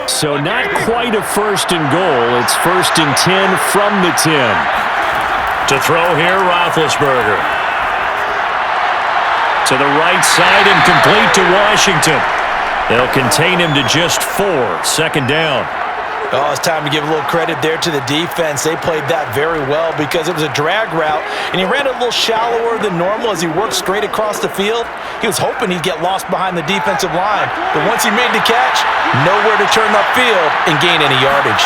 So not quite a 1st and goal. It's 1st and 10 from the 10. To throw here, Roethlisberger. To the right side and complete to Washington. They'll contain him to just 4. 2nd down. Oh, it's time to give a little credit there to the defense. They played that very well because it was a drag route, and he ran a little shallower than normal as he worked straight across the field. He was hoping he'd get lost behind the defensive line, but once he made the catch, nowhere to turn upfield and gain any yardage.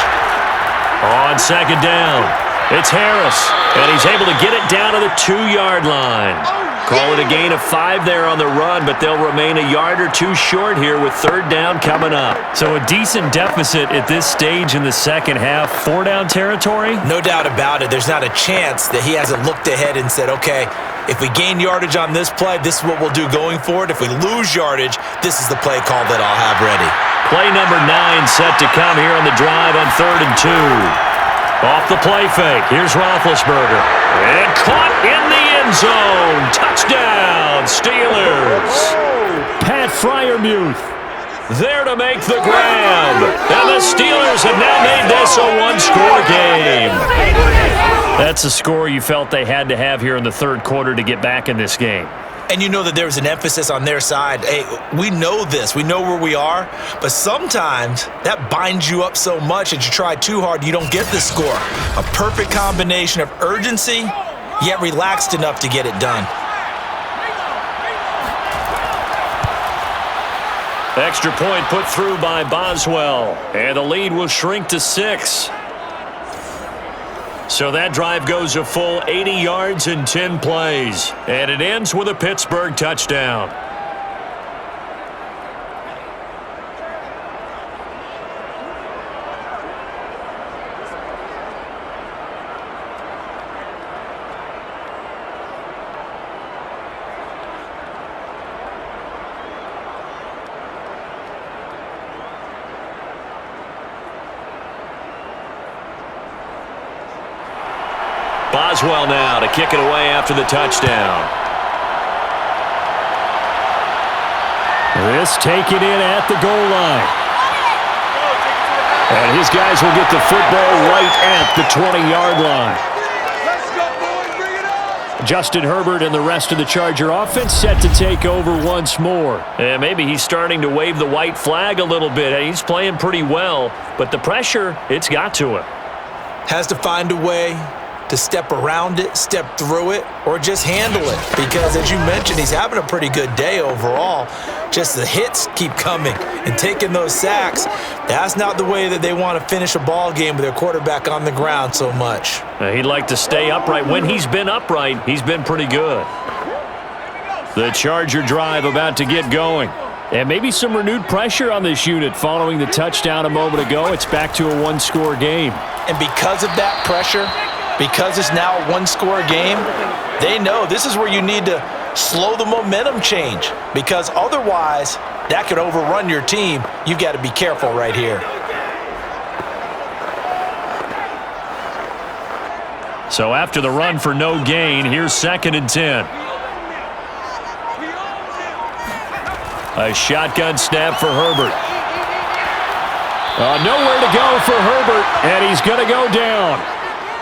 On 2nd down, it's Harris, and he's able to get it down to the 2-yard line. Call it a gain of 5 there on the run, but they'll remain a yard or 2 short here with 3rd down coming up. So a decent deficit at this stage in the second half. 4-down territory? No doubt about it. There's not a chance that he hasn't looked ahead and said, okay, if we gain yardage on this play, this is what we'll do going forward. If we lose yardage, this is the play call that I'll have ready. Play number 9 set to come here on the drive on 3rd and 2. Off the play fake, here's Roethlisberger. And caught in the end zone. Touchdown, Steelers. Pat Freiermuth there to make the grab. And the Steelers have now made this a 1-score game. That's a score you felt they had to have here in the 3rd quarter to get back in this game. And you know that there was an emphasis on their side. Hey, we know this. We know where we are. But sometimes that binds you up so much that you try too hard, you don't get the score. A perfect combination of urgency, yet relaxed enough to get it done. Extra point put through by Boswell. And the lead will shrink to 6. So that drive goes a full 80 yards in 10 plays. And it ends with a Pittsburgh touchdown. Boswell now to kick it away after the touchdown. This taken in at the goal line. And his guys will get the football right at the 20-yard line. Let's go, boys. Bring it on. Justin Herbert and the rest of the Charger offense set to take over once more. And maybe he's starting to wave the white flag a little bit. He's playing pretty well, but the pressure, it's got to him. Has to find a way to step around it, step through it, or just handle it. Because as you mentioned, he's having a pretty good day overall. Just the hits keep coming and taking those sacks. That's not the way that they want to finish a ball game with their quarterback on the ground so much. He'd like to stay upright. When he's been upright, he's been pretty good. The Charger drive about to get going. And maybe some renewed pressure on this unit following the touchdown a moment ago. It's back to a 1-score game. And because of that pressure, because it's now a 1-score game, they know this is where you need to slow the momentum change, because otherwise that could overrun your team. You've got to be careful right here. So after the run for no gain, here's 2nd and 10. A shotgun snap for Herbert. Nowhere to go for Herbert, and he's going to go down.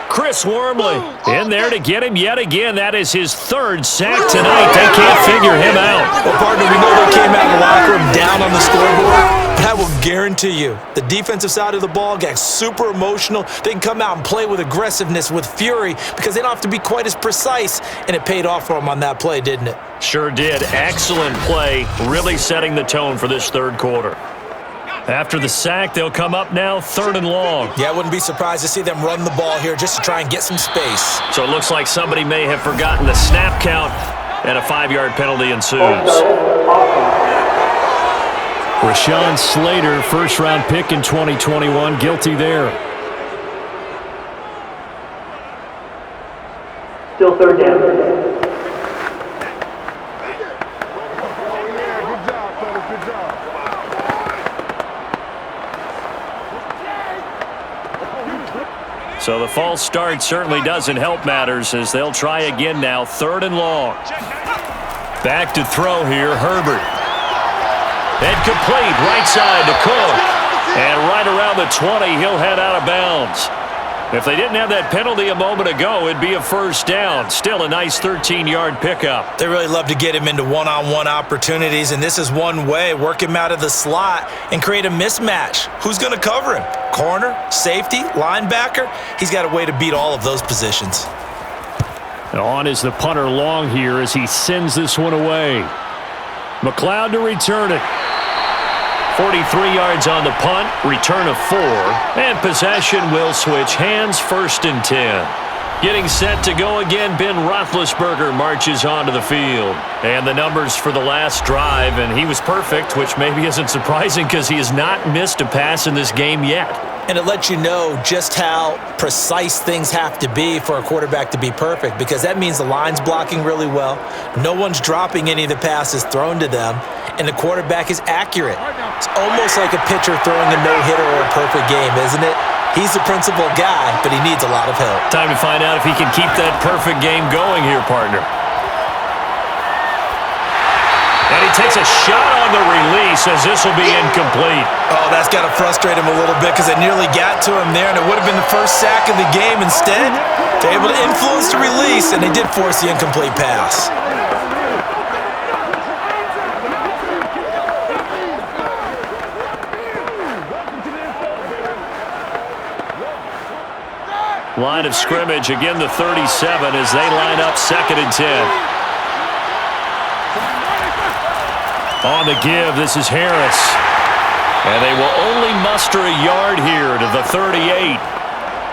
Chris Wormley in there to get him yet again. That is his 3rd sack tonight. They can't figure him out. Well, partner, we know they came out of the locker room down on the scoreboard. But I will guarantee you, the defensive side of the ball gets super emotional. They can come out and play with aggressiveness, with fury, because they don't have to be quite as precise. And it paid off for them on that play, didn't it? Sure did. Excellent play, really setting the tone for this 3rd quarter. After the sack, they'll come up now 3rd and long. Yeah, I wouldn't be surprised to see them run the ball here just to try and get some space. So it looks like somebody may have forgotten the snap count, and a 5-yard penalty ensues. Rashawn Slater, 1st-round pick in 2021, guilty there. Still 3rd down. So the false start certainly doesn't help matters as they'll try again now, 3rd and long. Back to throw here, Herbert. And complete, right side to Cook. And right around the 20, he'll head out of bounds. If they didn't have that penalty a moment ago, it'd be a 1st down. Still a nice 13-yard pickup. They really love to get him into one-on-one opportunities, and this is one way. Work him out of the slot and create a mismatch. Who's going to cover him? Corner, safety, linebacker? He's got a way to beat all of those positions. On is the punter long here as he sends this one away. McLeod to return it. 43 yards on the punt, return of 4, and possession will switch hands, 1st and 10. Getting set to go again, Ben Roethlisberger marches onto the field. And the numbers for the last drive, and he was perfect, which maybe isn't surprising because he has not missed a pass in this game yet. And it lets you know just how precise things have to be for a quarterback to be perfect, because that means the line's blocking really well, no one's dropping any of the passes thrown to them, and the quarterback is accurate. It's almost like a pitcher throwing a no-hitter or a perfect game, isn't it? He's the principal guy, but he needs a lot of help. Time to find out if he can keep that perfect game going here, partner. And he takes a shot on the release as this will be incomplete. Oh, that's got to frustrate him a little bit because it nearly got to him there, and it would have been the 1st sack of the game. Instead, they're able to influence the release, and they did force the incomplete pass. Line of scrimmage, again the 37 as they line up 2nd and 10. On the give, this is Harris. And they will only muster a yard here to the 38.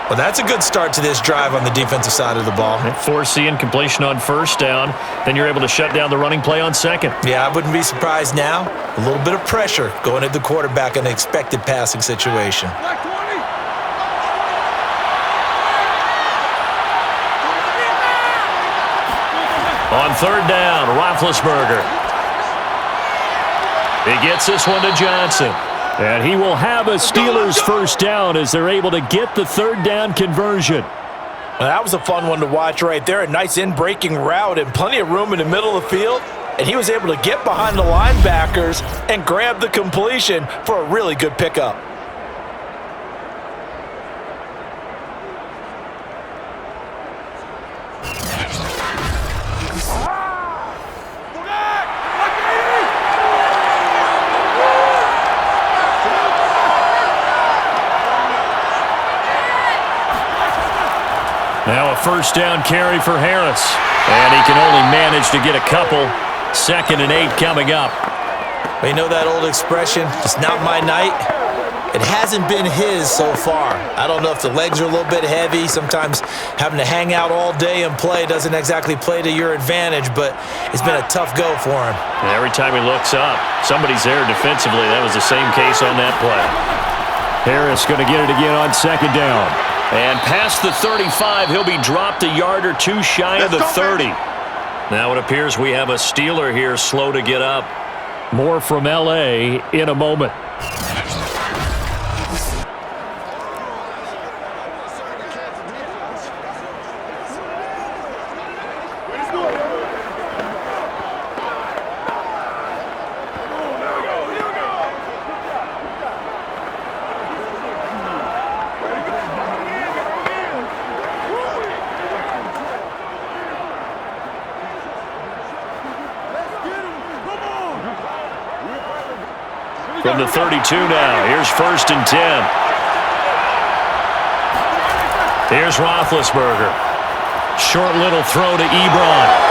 Well, that's a good start to this drive on the defensive side of the ball. Force the incompletion on 1st down. Then you're able to shut down the running play on 2nd. Yeah, I wouldn't be surprised now. A little bit of pressure going at the quarterback in an expected passing situation. On 3rd down, Roethlisberger. He gets this one to Johnson. And he will have a Steelers 1st down as they're able to get the 3rd down conversion. Well, that was a fun one to watch right there. A nice in-breaking route and plenty of room in the middle of the field. And he was able to get behind the linebackers and grab the completion for a really good pickup. Now a 1st down carry for Harris. And he can only manage to get a couple. 2nd and 8 coming up. Well, you know that old expression, it's not my night? It hasn't been his so far. I don't know if the legs are a little bit heavy. Sometimes having to hang out all day and play doesn't exactly play to your advantage, but it's been a tough go for him. And every time he looks up, somebody's there defensively. That was the same case on that play. Harris going to get it again on 2nd down. And past the 35, he'll be dropped a yard or 2 shy of the 30. Now it appears we have a Steeler here slow to get up. More from L.A. in a moment. From the 32 now, here's 1st and 10. Here's Roethlisberger. Short little throw to Ebron.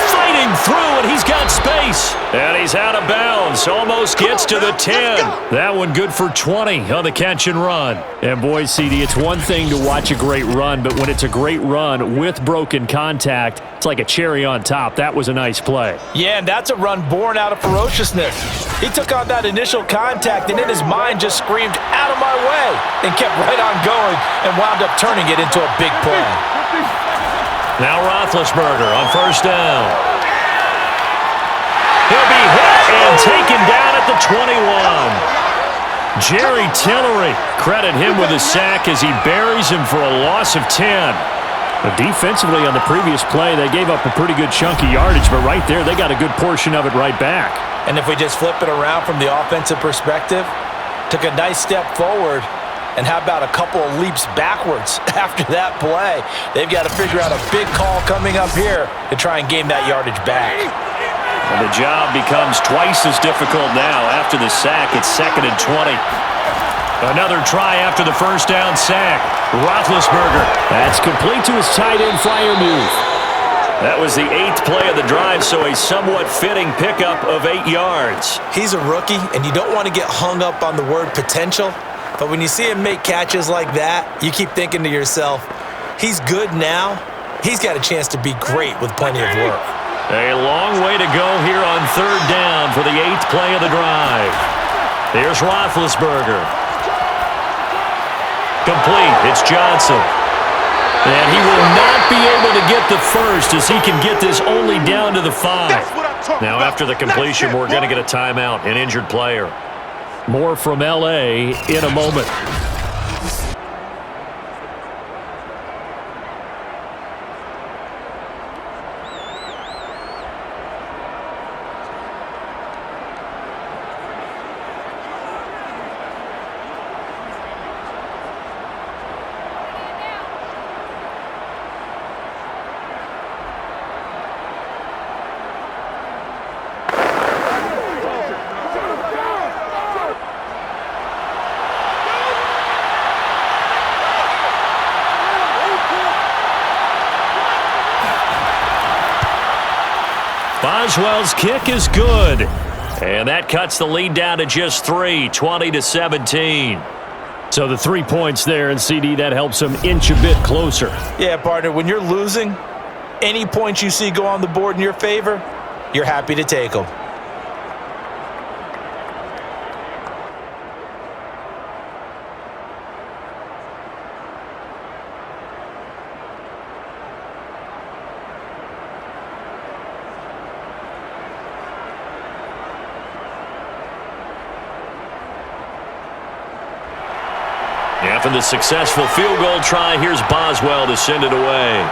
Fighting through, and he's got space. And he's out of bounds. Almost gets to the 10. That one good for 20 on the catch and run. And boy, CD, it's one thing to watch a great run, but when it's a great run with broken contact, it's like a cherry on top. That was a nice play. Yeah, and that's a run born out of ferociousness. He took on that initial contact, and in his mind just screamed, "Out of my way," and kept right on going and wound up turning it into a big play. Now Roethlisberger on 1st down. He'll be hit and taken down at the 21. Jerry Tillery, credit him with a sack as he buries him for a loss of 10. But defensively on the previous play, they gave up a pretty good chunk of yardage, but right there, they got a good portion of it right back. And if we just flip it around from the offensive perspective, took a nice step forward, and how about a couple of leaps backwards after that play? They've got to figure out a big call coming up here to try and gain that yardage back. And the job becomes twice as difficult now after the sack. It's 2nd and 20. Another try after the 1st down sack. Roethlisberger. That's complete to his tight end flyer move. That was the 8th play of the drive, so a somewhat fitting pickup of 8 yards. He's a rookie, and you don't want to get hung up on the word potential. But when you see him make catches like that, you keep thinking to yourself, he's good now. He's got a chance to be great with plenty of work. A long way to go here on 3rd down for the 8th play of the drive. Here's Roethlisberger. Complete. It's Johnson. And he will not be able to get the first as he can get this only down to the 5. Now after the completion, we're going to get a timeout, an injured player. More from L.A. in a moment. Boswell's kick is good. And that cuts the lead down to just 3, 20-17. So the 3 points there, and CD, that helps them inch a bit closer. Yeah, partner, when you're losing, any points you see go on the board in your favor, you're happy to take them. After the successful field goal try, here's Boswell to send it away.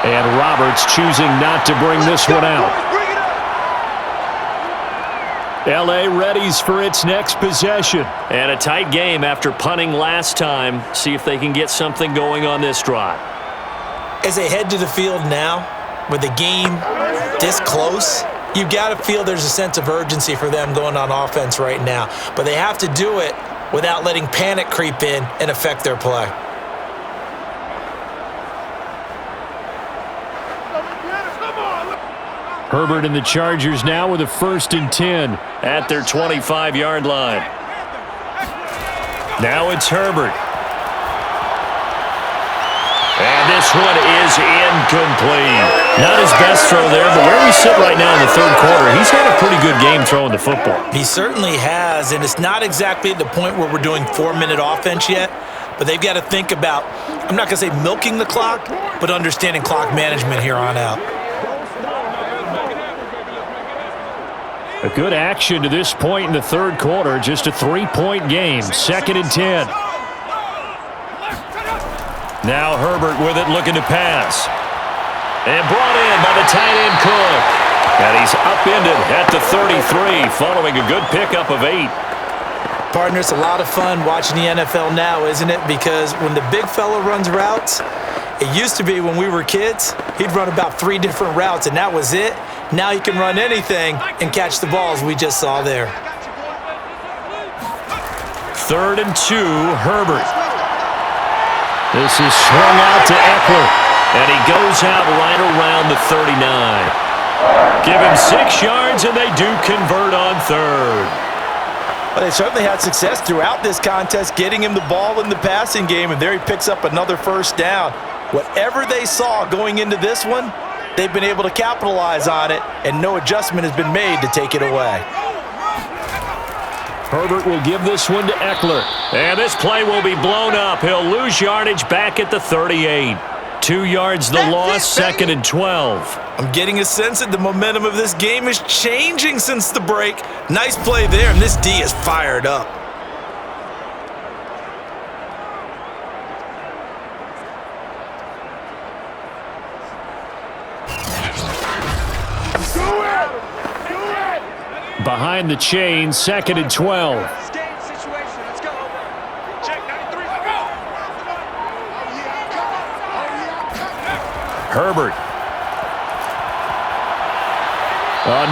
And Roberts choosing not to bring this one out. L.A. readies for its next possession. And a tight game after punting last time. See if they can get something going on this drive. As they head to the field now, with the game this close, you've got to feel there's a sense of urgency for them going on offense right now. But they have to do it without letting panic creep in and affect their play. Herbert and the Chargers now with a 1st and 10 at their 25-yard line. Now it's Herbert. And this one is incomplete. Not his best throw there, but where we sit right now in the 3rd quarter, he's had a pretty good game throwing the football. He certainly has, and it's not exactly at the point where we're doing 4-minute offense yet, but they've got to think about, I'm not going to say milking the clock, but understanding clock management here on out. A good action to this point in the 3rd quarter, just a 3-point game, 2nd and 10. Now Herbert with it, looking to pass. And brought in by the tight end Cook. And he's upended at the 33 following a good pickup of 8. Partner, it's a lot of fun watching the NFL now, isn't it? Because when the big fella runs routes, it used to be when we were kids, he'd run about 3 different routes, and that was it. Now he can run anything and catch the balls we just saw there. 3rd and 2, Herbert. This is swung out to Eckler, and he goes out right around the 39. Give him 6 yards, and they do convert on 3rd. Well, they certainly had success throughout this contest getting him the ball in the passing game, and there he picks up another 1st down. Whatever they saw going into this one, they've been able to capitalize on it, and no adjustment has been made to take it away. Herbert will give this one to Eckler, and this play will be blown up. He'll lose yardage back at the 38. 2 yards the loss, 2nd and 12. I'm getting a sense that the momentum of this game is changing since the break. Nice play there, and this D is fired up. Behind the chain, 2nd and 12. Herbert.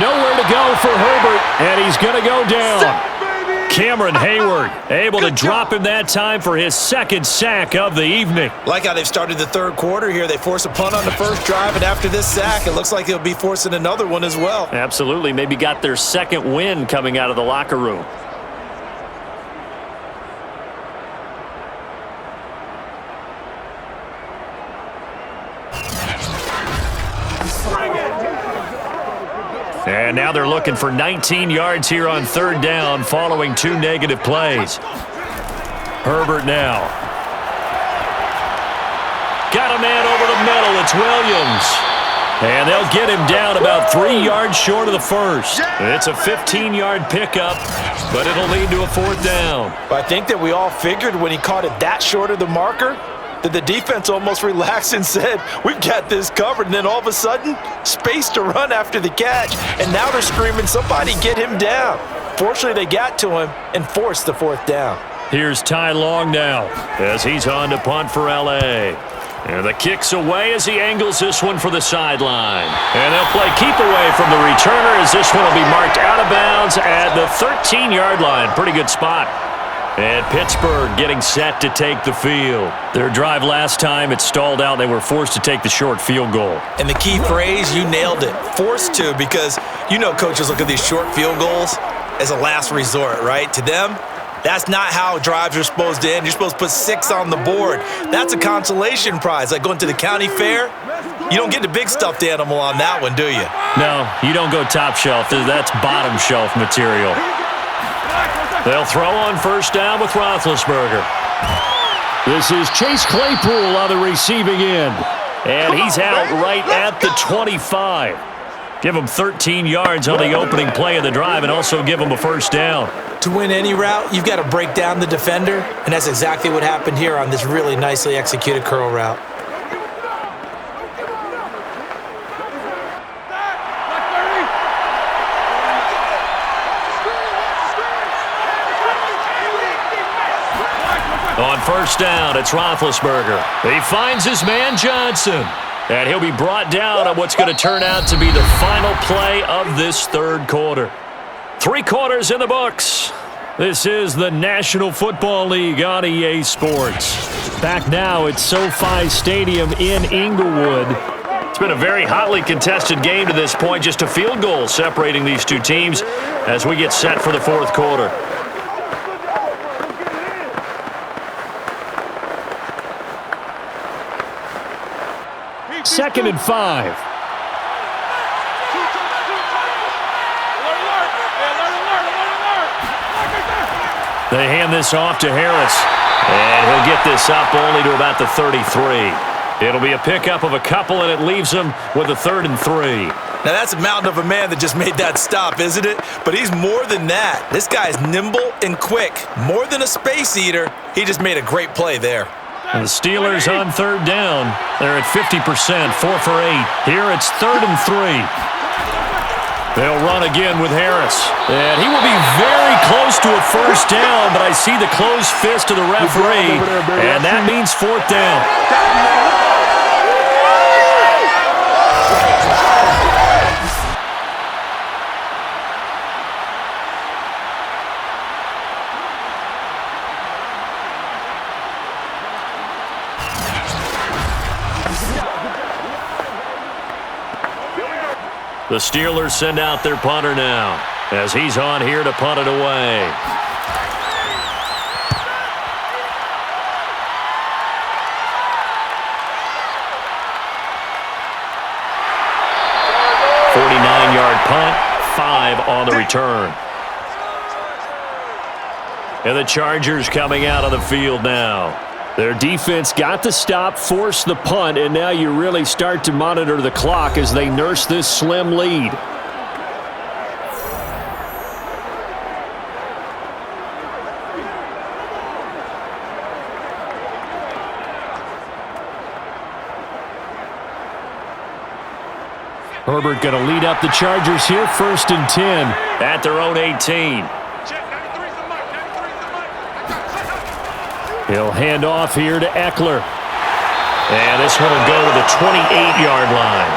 Nowhere to go for Herbert, and he's going to go down. Cameron Hayward able to drop him that time for his 2nd sack of the evening. Like how they've started the 3rd quarter here. They force a punt on the 1st drive, and after this sack, it looks like they'll be forcing another one as well. Absolutely. Maybe got their 2nd win coming out of the locker room. And now they're looking for 19 yards here on 3rd down following 2 negative plays. Herbert now. Got a man over the middle. It's Williams. And they'll get him down about 3 yards short of the 1st. It's a 15-yard pickup, but it'll lead to a 4th down. I think that we all figured when he caught it that short of the marker that the defense almost relaxed and said, we've got this covered. And then all of a sudden, space to run after the catch. And now they're screaming, somebody get him down. Fortunately, they got to him and forced the 4th down. Here's Ty Long now as he's on to punt for L.A. And the kick's away as he angles this one for the sideline. And they'll play keep away from the returner as this one will be marked out of bounds at the 13-yard line. Pretty good spot. And Pittsburgh getting set to take the field. Their drive last time, it stalled out. They were forced to take the short field goal. And the key phrase, you nailed it, forced to, because you know coaches look at these short field goals as a last resort, right? To them, that's not how drives are supposed to end. You're supposed to put 6 on the board. That's a consolation prize, like going to the county fair. You don't get the big stuffed animal on that one, do you? No, you don't go top shelf. That's bottom shelf material. They'll throw on 1st down with Roethlisberger. This is Chase Claypool on the receiving end. And he's out right at the 25. Give him 13 yards on the opening play of the drive and also give him a 1st down. To win any route, you've got to break down the defender, and that's exactly what happened here on this really nicely executed curl route. On 1st down, it's Roethlisberger. He finds his man Johnson. And he'll be brought down on what's going to turn out to be the final play of this 3rd quarter. 3 quarters in the books. This is the National Football League on EA Sports. Back now at SoFi Stadium in Inglewood. It's been a very hotly contested game to this point. Just a field goal separating these 2 teams as we get set for the 4th quarter. 2nd and 5. They hand this off to Harris. And he'll get this up only to about the 33. It'll be a pickup of a couple, and it leaves him with a 3rd and 3. Now, that's a mountain of a man that just made that stop, isn't it? But he's more than that. This guy's nimble and quick. More than a space eater, he just made a great play there. And the Steelers on 3rd down. They're at 50%, 4 for 8. Here it's 3rd and 3. They'll run again with Harris. And he will be very close to a 1st down, but I see the closed fist of the referee, and that means 4th down. The Steelers send out their punter now as he's on here to punt it away. .49-yard punt, 5 on the return. And the Chargers coming out on the field now. Their defense got the stop, forced the punt, and now you really start to monitor the clock as they nurse this slim lead. Herbert going to lead up the Chargers here, 1st and 10 at their own 18. He'll hand off here to Eckler. And this one will go to the 28-yard line.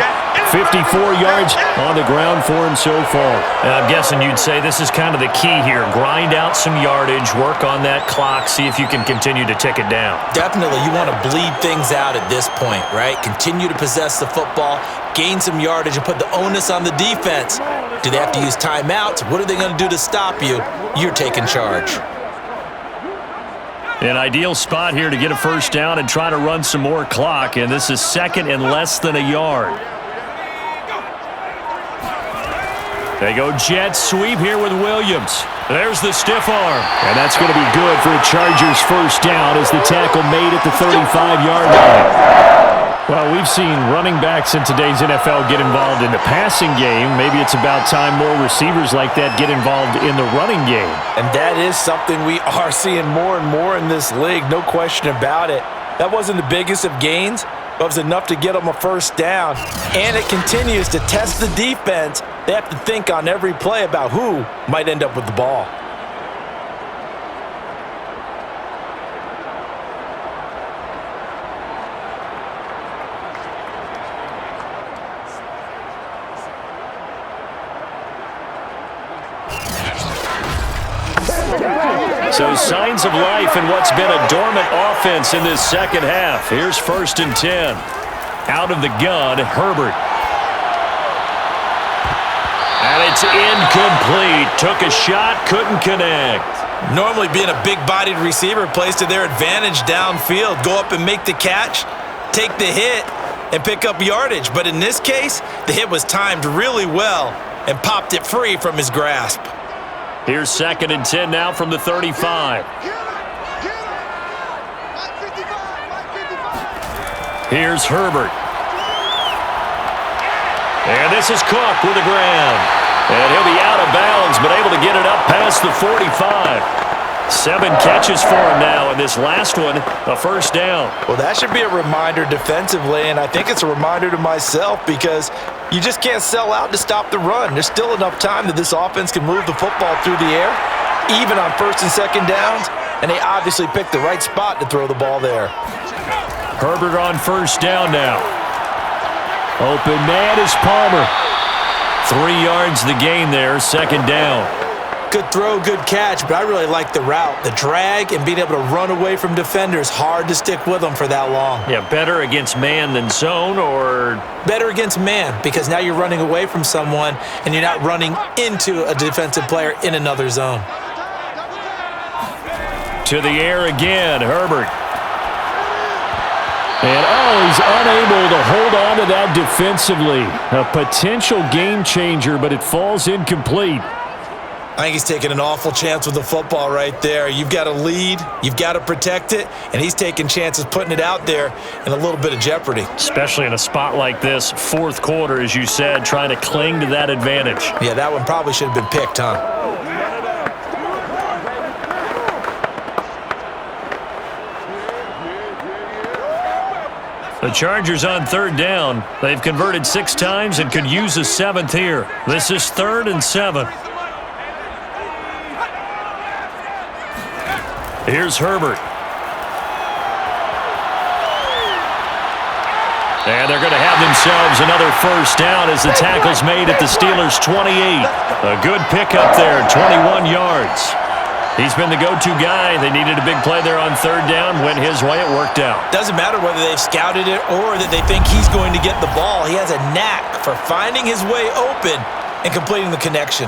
54 yards on the ground for him so far. And I'm guessing you'd say this is kind of the key here. Grind out some yardage, work on that clock, see if you can continue to tick it down. Definitely, you want to bleed things out at this point, right? Continue to possess the football, gain some yardage, and put the onus on the defense. Do they have to use timeouts? What are they going to do to stop you? You're taking charge. An ideal spot here to get a first down and try to run some more clock, and this is 2nd and less than a yard. They go jet sweep here with Williams. There's the stiff arm. And that's going to be good for a Chargers first down as the tackle made at the 35-yard line. Well, we've seen running backs in today's NFL get involved in the passing game. Maybe it's about time more receivers like that get involved in the running game. And that is something we are seeing more and more in this league, no question about it. That wasn't the biggest of gains, but it was enough to get them a first down. And it continues to test the defense. They have to think on every play about who might end up with the ball. So signs of life in what's been a dormant offense in this second half. Here's 1st and 10. Out of the gun, Herbert. And it's incomplete. Took a shot, couldn't connect. Normally being a big-bodied receiver plays to their advantage downfield. Go up and make the catch, take the hit, and pick up yardage. But in this case, the hit was timed really well and popped it free from his grasp. Here's 2nd and 10 now from the 35. Here's Herbert. And this is Cook with the ground. And he'll be out of bounds, but able to get it up past the 45. 7 catches for him now, and this last one, a first down. Well, that should be a reminder defensively, and I think it's a reminder to myself because you just can't sell out to stop the run. There's still enough time that this offense can move the football through the air, even on 1st and 2nd downs, and they obviously picked the right spot to throw the ball there. Herbert on first down now. Open man is Palmer. 3 yards the gain there, 2nd down. Good throw, good catch, but I really like the route. The drag and being able to run away from defenders, hard to stick with them for that long. Yeah, better against man than zone, or? Better against man, because now you're running away from someone and you're not running into a defensive player in another zone. To the air again, Herbert. And, he's unable to hold on to that defensively. A potential game changer, but it falls incomplete. I think he's taking an awful chance with the football right there. You've got to lead, you've got to protect it, and he's taking chances putting it out there in a little bit of jeopardy. Especially in a spot like this, 4th quarter, as you said, trying to cling to that advantage. Yeah, that one probably should have been picked, huh? The Chargers on 3rd down. They've converted 6 times and could use a 7th here. This is 3rd and 7. Here's Herbert. And they're going to have themselves another first down as the tackle's made at the Steelers' 28. A good pickup there, 21 yards. He's been the go-to guy. They needed a big play there on third down. Went his way. It worked out. Doesn't matter whether they've scouted it or that they think he's going to get the ball. He has a knack for finding his way open and completing the connection.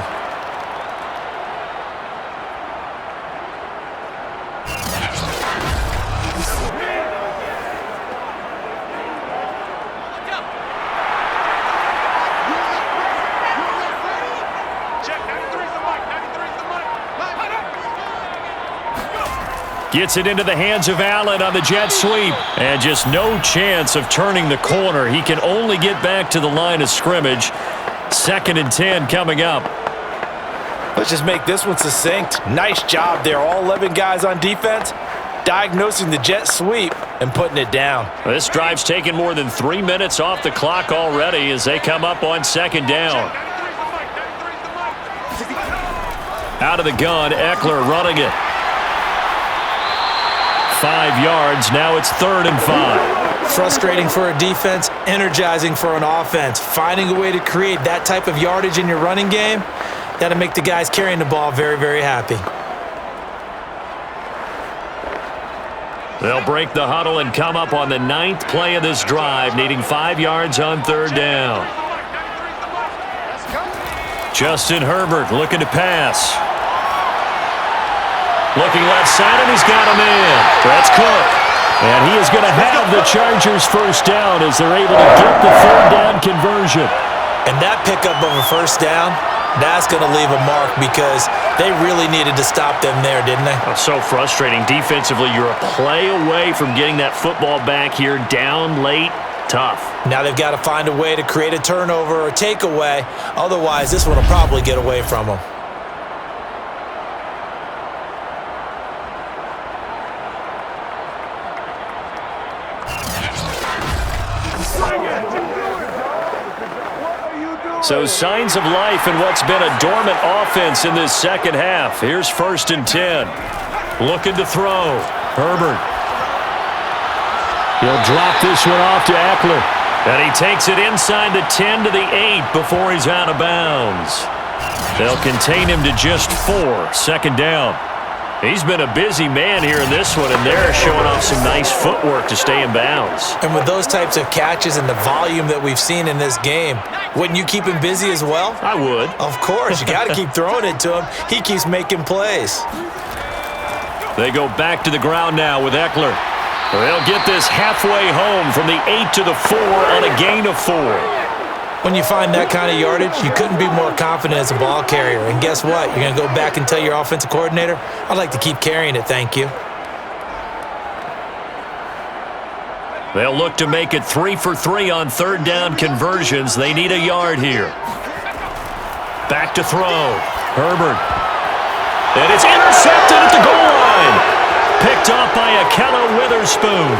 Gets it into the hands of Allen on the jet sweep. And just no chance of turning the corner. He can only get back to the line of scrimmage. 2nd and 10 coming up. Let's just make this one succinct. Nice job there. All 11 guys on defense diagnosing the jet sweep and putting it down. This drive's taken more than 3 minutes off the clock already as they come up on 2nd down. Out of the gun, Eckler running it. 5 yards. Now it's 3rd and 5. Frustrating for a defense, energizing for an offense. Finding a way to create that type of yardage in your running game, that'll make the guys carrying the ball very, very happy. They'll break the huddle and come up on the 9th play of this drive, needing 5 yards on 3rd down. Justin Herbert looking to pass. Looking left side, and he's got him in. That's Cook. And he is going to have the Chargers first down as they're able to get the 3rd down conversion. And that pickup of a first down, that's going to leave a mark because they really needed to stop them there, didn't they? Oh, so frustrating. Defensively, you're a play away from getting that football back here down late. Tough. Now they've got to find a way to create a turnover or takeaway. Otherwise, this one will probably get away from them. So signs of life in what's been a dormant offense in this second half. Here's 1st and 10. Looking to throw. Herbert. He'll drop this one off to Eckler. And he takes it inside the 10 to the 8 before he's out of bounds. They'll contain him to just 4. 2nd down. He's been a busy man here in this one, and they're showing off some nice footwork to stay in bounds. And with those types of catches and the volume that we've seen in this game, wouldn't you keep him busy as well? I would. Of course. You got to keep throwing it to him. He keeps making plays. They go back to the ground now with Eckler. They'll get this halfway home from the 8 to the 4 on a gain of 4. When you find that kind of yardage, you couldn't be more confident as a ball carrier. And guess what? You're going to go back and tell your offensive coordinator, I'd like to keep carrying it, thank you. They'll look to make it 3 for 3 on 3rd down conversions. They need a yard here. Back to throw. Herbert. And it's intercepted at the goal line. Picked off by Akella Witherspoon.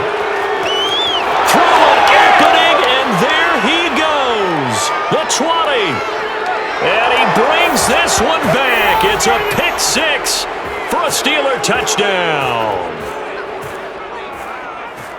Throw it happening, and there he goes. The 20. And he brings this one back. It's a pick 6 for a Steeler touchdown.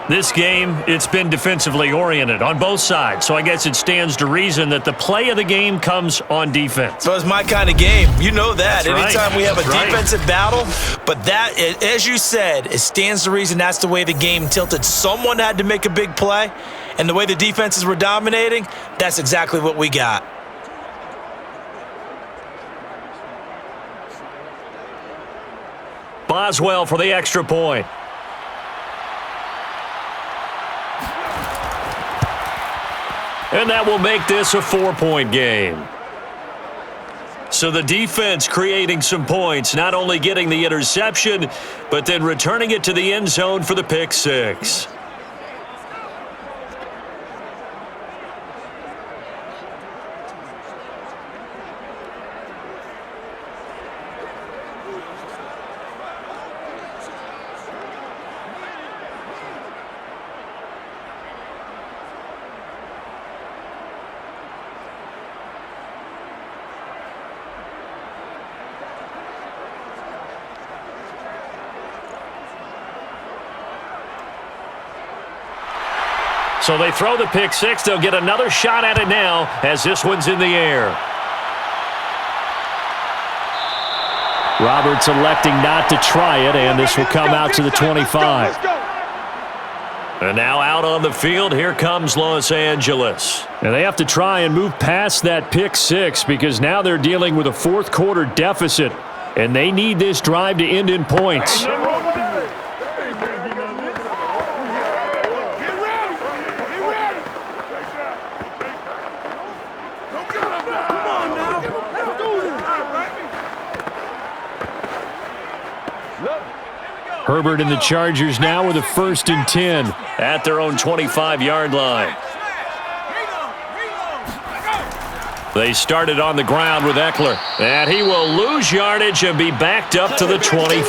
This game, it's been defensively oriented on both sides, so I guess it stands to reason that the play of the game comes on defense. So it's my kind of game. You know that. That's Anytime right. we have a That's defensive battle, but that, as you said, it stands to reason that's the way the game tilted. Someone had to make a big play, and the way the defenses were dominating, that's exactly what we got. Boswell for the extra point. And that will make this a 4-point game. So the defense creating some points, not only getting the interception, but then returning it to the end zone for the pick 6. So they throw the pick 6. They'll get another shot at it now as this one's in the air. Roberts electing not to try it, and this will come out to the 25. And now out on the field, here comes Los Angeles. And they have to try and move past that pick six because now they're dealing with a fourth quarter deficit, and they need this drive to end in points. Herbert and the Chargers now with a 1st and 10 at their own 25-yard line. They started on the ground with Eckler, and he will lose yardage and be backed up to the 24.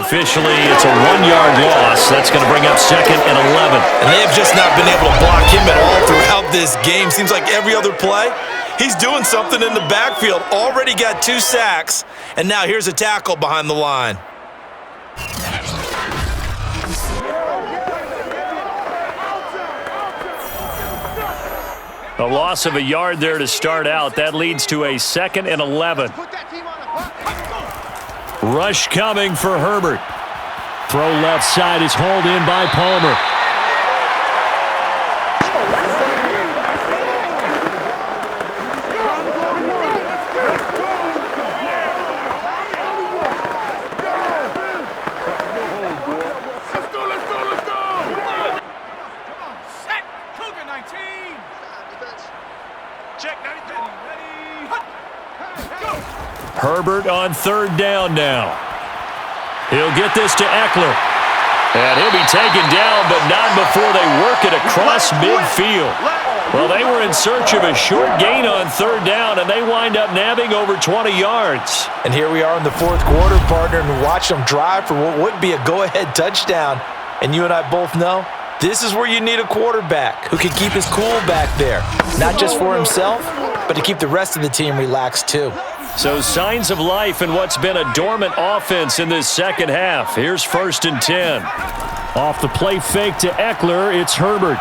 Officially, it's a 1-yard loss. That's going to bring up 2nd and 11. And they have just not been able to block him at all throughout this game. Seems like every other play, he's doing something in the backfield. Already got 2 sacks, and now here's a tackle behind the line. A loss of a yard there to start out. That leads to a 2nd and 11. Rush coming for Herbert. Throw left side is hauled in by Palmer. Herbert on 3rd down now. He'll get this to Eckler. And he'll be taken down, but not before they work it across midfield. Well, they were in search of a short gain on 3rd down, and they wind up nabbing over 20 yards. And here we are in the 4th quarter, partner, and watch them drive for what would be a go-ahead touchdown. And you and I both know this is where you need a quarterback who can keep his cool back there. Not just for himself, but to keep the rest of the team relaxed too. So signs of life in what's been a dormant offense in this second half. Here's 1st and 10. Off the play fake to Eckler, it's Herbert.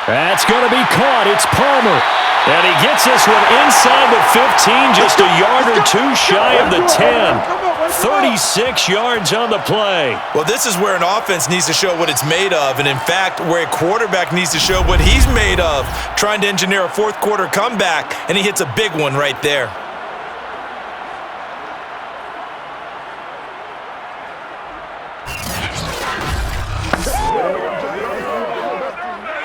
That's going to be caught. It's Palmer. And he gets this one inside the 15, just a yard or 2 shy of the 10. 36 yards on the play. Well, this is where an offense needs to show what it's made of, and in fact, where a quarterback needs to show what he's made of, trying to engineer a 4th quarter comeback, and he hits a big one right there.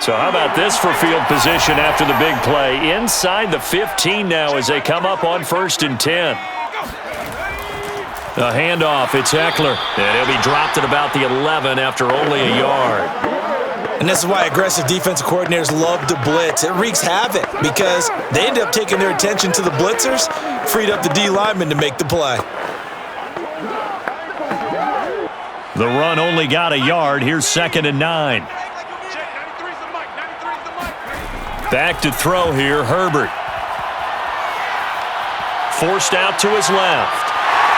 So how about this for field position after the big play? Inside the 15 now as they come up on 1st and 10. A handoff, it's Eckler. And he'll be dropped at about the 11 after only a yard. And this is why aggressive defensive coordinators love to blitz. It wreaks havoc because they end up taking their attention to the blitzers, freed up the D lineman to make the play. The run only got a yard. Here's 2nd and 9. Back to throw here, Herbert. Forced out to his left.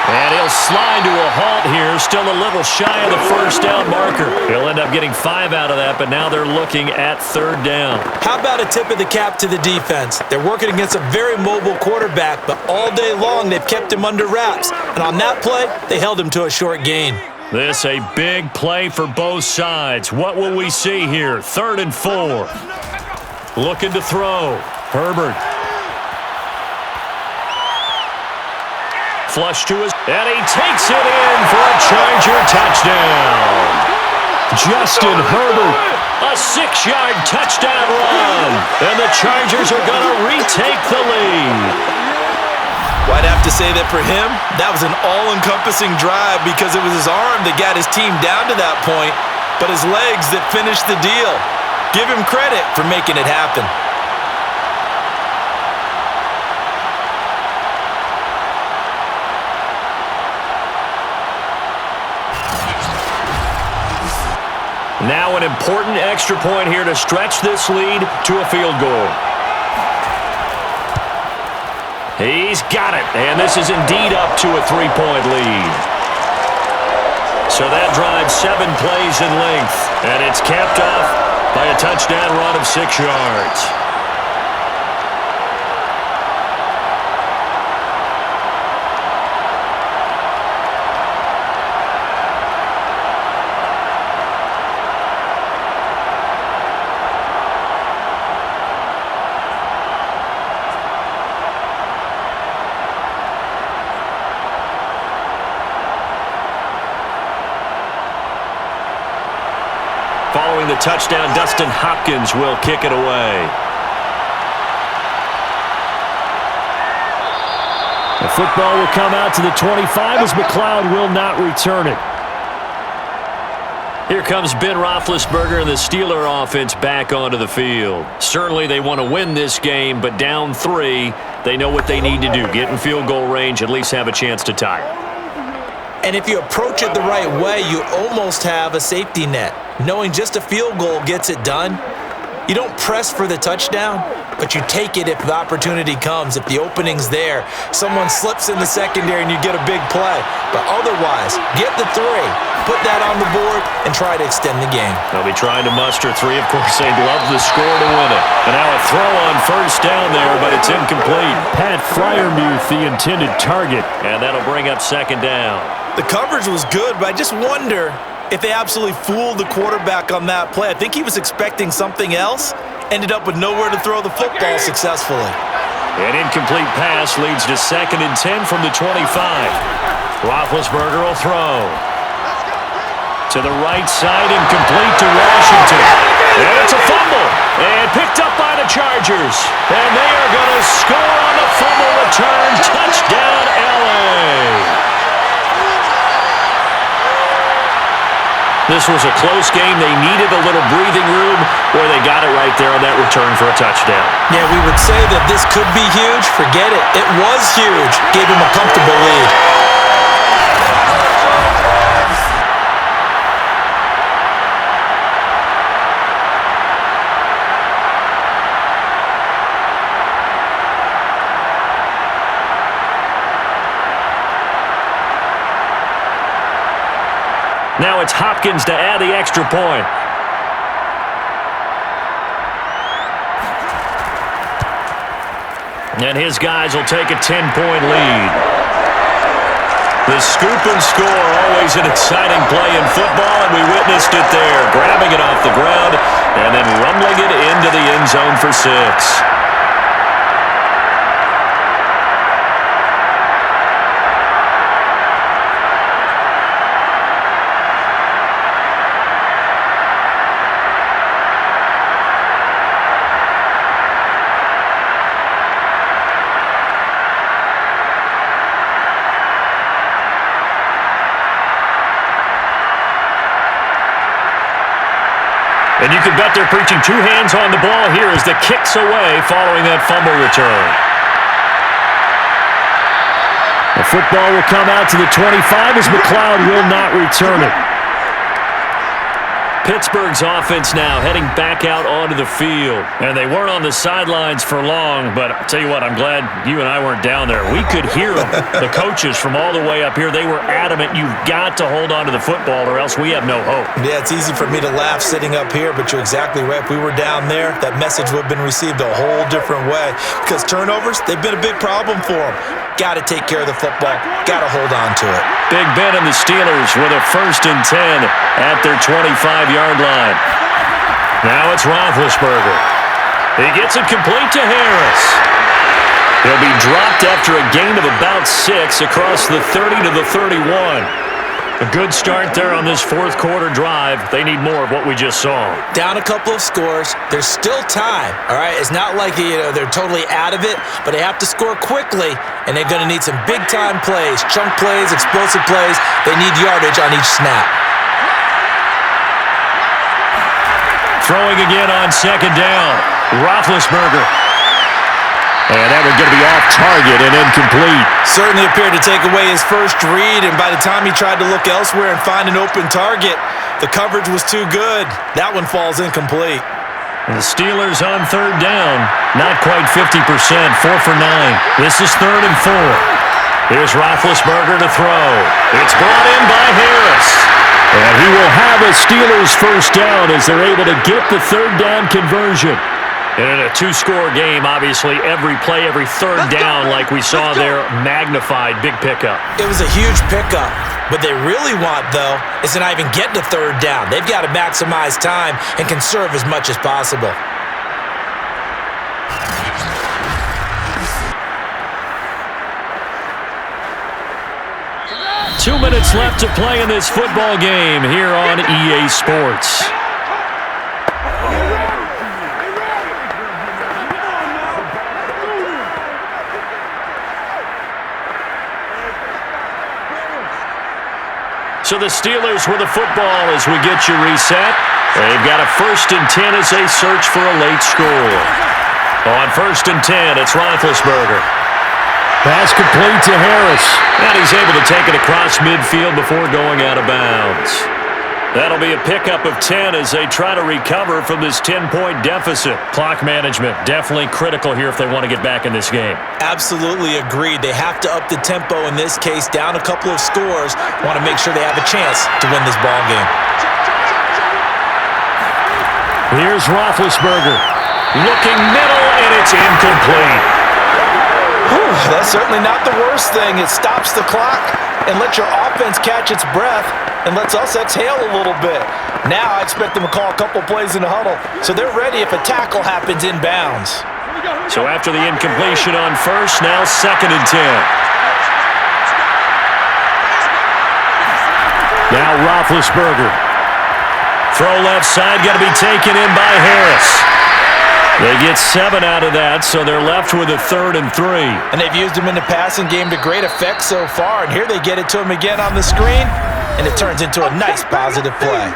And he'll slide to a halt here, still a little shy of the 1st down marker. He'll end up getting 5 out of that, but now they're looking at 3rd down. How about a tip of the cap to the defense? They're working against a very mobile quarterback, but all day long they've kept him under wraps. And on that play, they held him to a short gain. This a big play for both sides. What will we see here? 3rd and 4. Looking to throw. Herbert. Flush to his, and he takes it in for a Charger touchdown. Justin Herbert, a 6-yard touchdown run, and the Chargers are going to retake the lead. Well, I'd have to say that for him, that was an all-encompassing drive because it was his arm that got his team down to that point, but his legs that finished the deal. Give him credit for making it happen. Now an important extra point here to stretch this lead to a field goal. He's got it, and this is indeed up to a 3-point lead. So that drives 7 plays in length, and it's capped off by a touchdown run of 6 yards. scoring the touchdown. Dustin Hopkins will kick it away. The football will come out to the 25 as McLeod will not return it. Here comes Ben Roethlisberger and the Steeler offense back onto the field. Certainly they want to win this game, but down 3, they know what they need to do. Get in field goal range, at least have a chance to tie it. And if you approach it the right way, you almost have a safety net. Knowing just a field goal gets it done. You don't press for the touchdown, but you take it if the opportunity comes. If the opening's there, someone slips in the secondary and you get a big play. But otherwise, get the 3, put that on the board, and try to extend the game. They'll be trying to muster 3. Of course, they'd love the score to win it. And now a throw on first down there, but it's incomplete. Pat Freiermuth, the intended target, and that'll bring up second down. The coverage was good, but I just wonder if they absolutely fooled the quarterback on that play. I think he was expecting something else, ended up with nowhere to throw the football successfully. An incomplete pass leads to 2nd and 10 from the 25. Roethlisberger will throw. To the right side, incomplete to Washington. And it's a fumble. And picked up by the Chargers. And they are going to score on the fumble return. Touchdown, LA. This was a close game. They needed a little breathing room, where they got it right there on that return for a touchdown. Yeah, we would say that this could be huge. Forget it. It was huge. Gave him a comfortable lead. Now it's Hopkins to add the extra point. And his guys will take a 10-point lead. The scoop and score, always an exciting play in football, and we witnessed it there. Grabbing it off the ground and then rumbling it into the end zone for 6. And you can bet they're preaching 2 hands on the ball here as the kick's away following that fumble return. The football will come out to the 25 as McLeod will not return it. Pittsburgh's offense now heading back out onto the field. And they weren't on the sidelines for long, but I'll tell you what, I'm glad you and I weren't down there. We could hear them. The coaches from all the way up here, they were adamant, you've got to hold on to the football or else we have no hope. Yeah, it's easy for me to laugh sitting up here, but you're exactly right. If we were down there, that message would have been received a whole different way. Because turnovers, they've been a big problem for them. Got to take care of the football. Got to hold on to it. Big Ben and the Steelers with a 1st and 10 at their 25-yard line. Now it's Roethlisberger. He gets it complete to Harris. He'll be dropped after a gain of about 6 across the 30 to the 31. A good start there on this 4th quarter drive. They need more of what we just saw. Down a couple of scores. There's still time, all right? It's not like they're totally out of it, but they have to score quickly, and they're going to need some big-time plays, chunk plays, explosive plays. They need yardage on each snap. Throwing again on 2nd down. Roethlisberger. And that was going to be off target and incomplete. Certainly appeared to take away his first read, and by the time he tried to look elsewhere and find an open target, the coverage was too good. That one falls incomplete. The Steelers on 3rd down. Not quite 50%, 4 for 9. This is 3rd and 4. Here's Roethlisberger to throw. It's brought in by Harris. And he will have a Steelers 1st down as they're able to get the 3rd down conversion. And in a 2-score game, obviously, every play, every 3rd down, like we saw there, magnified, big pickup. It was a huge pickup. What they really want, though, is to not even get to 3rd down. They've got to maximize time and conserve as much as possible. Two minutes left to play in this football game here on EA Sports. So the Steelers with the football as we get you reset. They've got a 1st and 10 as they search for a late score. On 1st and 10, it's Roethlisberger. Pass complete to Harris. And he's able to take it across midfield before going out of bounds. That'll be a pickup of 10 as they try to recover from this 10-point deficit. Clock management definitely critical here if they want to get back in this game. Absolutely agreed. They have to up the tempo in this case, down a couple of scores. Want to make sure they have a chance to win this ball game. Here's Roethlisberger. Looking middle, and it's incomplete. Whew, that's certainly not the worst thing. It stops the clock and lets your offense catch its breath and lets us exhale a little bit. Now I expect them to call a couple plays in the huddle so they're ready if a tackle happens inbounds. So after the incompletion on 1st, now 2nd and 10. Now Roethlisberger. Throw left side, got to be taken in by Harris. They get 7 out of that, so they're left with a 3rd and 3. And they've used him in the passing game to great effect so far, and here they get it to him again on the screen, and it turns into a nice positive play.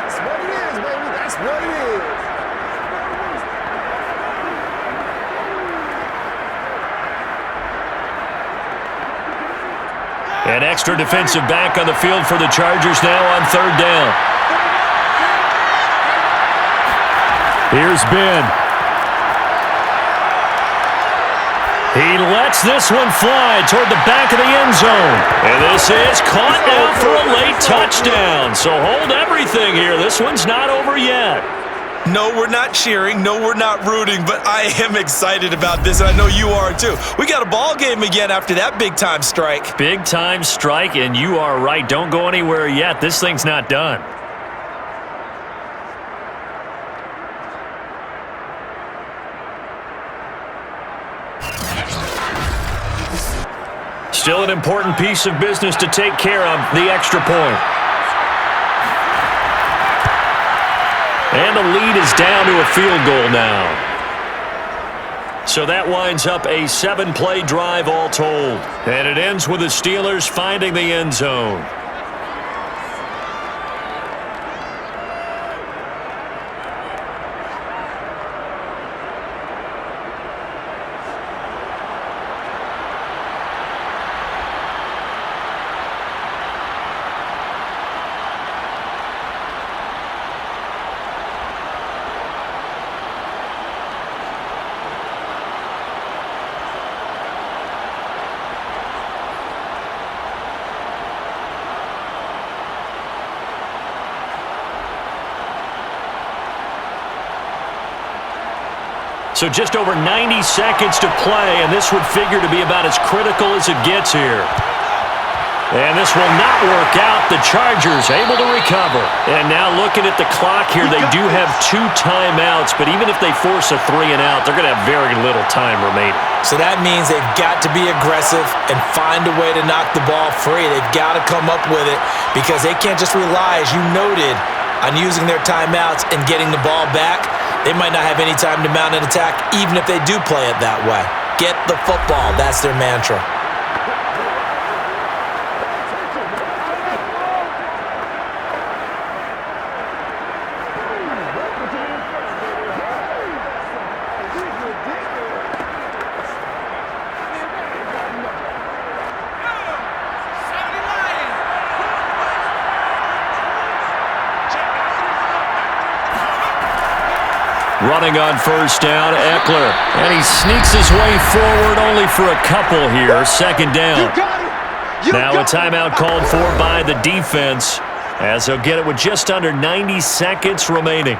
That's what it is, baby. That's what it is. An extra defensive back on the field for the Chargers now on 3rd down. Here's Ben. He lets this one fly toward the back of the end zone. And this is caught now for a late touchdown. So hold everything here. This one's not over yet. No, we're not cheering. No, we're not rooting, but I am excited about this, and I know you are too. We got a ball game again after that big-time strike. Big-time strike, and you are right. Don't go anywhere yet. This thing's not done. Still an important piece of business to take care of, the extra point. And the lead is down to a field goal now. So that winds up a 7-play drive all told. And it ends with the Steelers finding the end zone. So just over 90 seconds to play, and this would figure to be about as critical as it gets here. And this will not work out. The Chargers able to recover. And now looking at the clock here, they do have 2 timeouts, but even if they force a 3 and out, they're going to have very little time remaining. So that means they've got to be aggressive and find a way to knock the ball free. They've got to come up with it because they can't just rely, as you noted, on using their timeouts and getting the ball back. They might not have any time to mount an attack, even if they do play it that way. Get the football. That's their mantra. Running on first down, Eckler. And he sneaks his way forward only for a couple here. 2nd down. Now a timeout called for by the defense as they'll get it with just under 90 seconds remaining.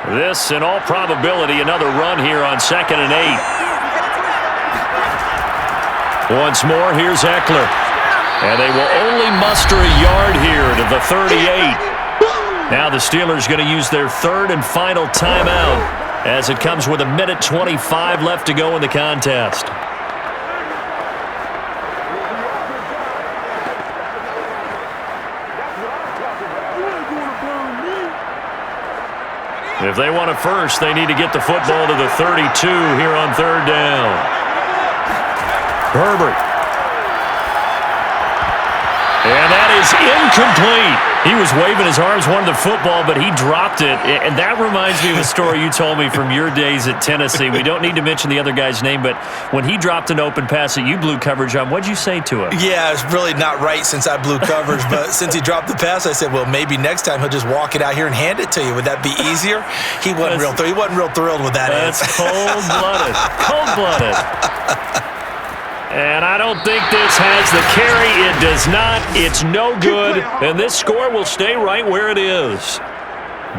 This, in all probability, another run here on 2nd and 8. Once more, here's Eckler. And they will only muster a yard here to the 38. Now the Steelers going to use their 3rd and final timeout as it comes with 1:25 left to go in the contest. If they want a first, they need to get the football to the 32 here on third down. Herbert. And that is incomplete. He was waving his arms, wanted the football, but he dropped it. And that reminds me of a story you told me from your days at Tennessee. We don't need to mention the other guy's name, but when he dropped an open pass that you blew coverage on, what'd you say to him? Yeah, it's really not right since I blew coverage, but since he dropped the pass, I said, well, maybe next time he'll just walk it out here and hand it to you. Would that be easier? He wasn't real thrilled with that answer. That's cold-blooded. Cold-blooded. And I don't think this has the carry. It does not. It's no good. And this score will stay right where it is.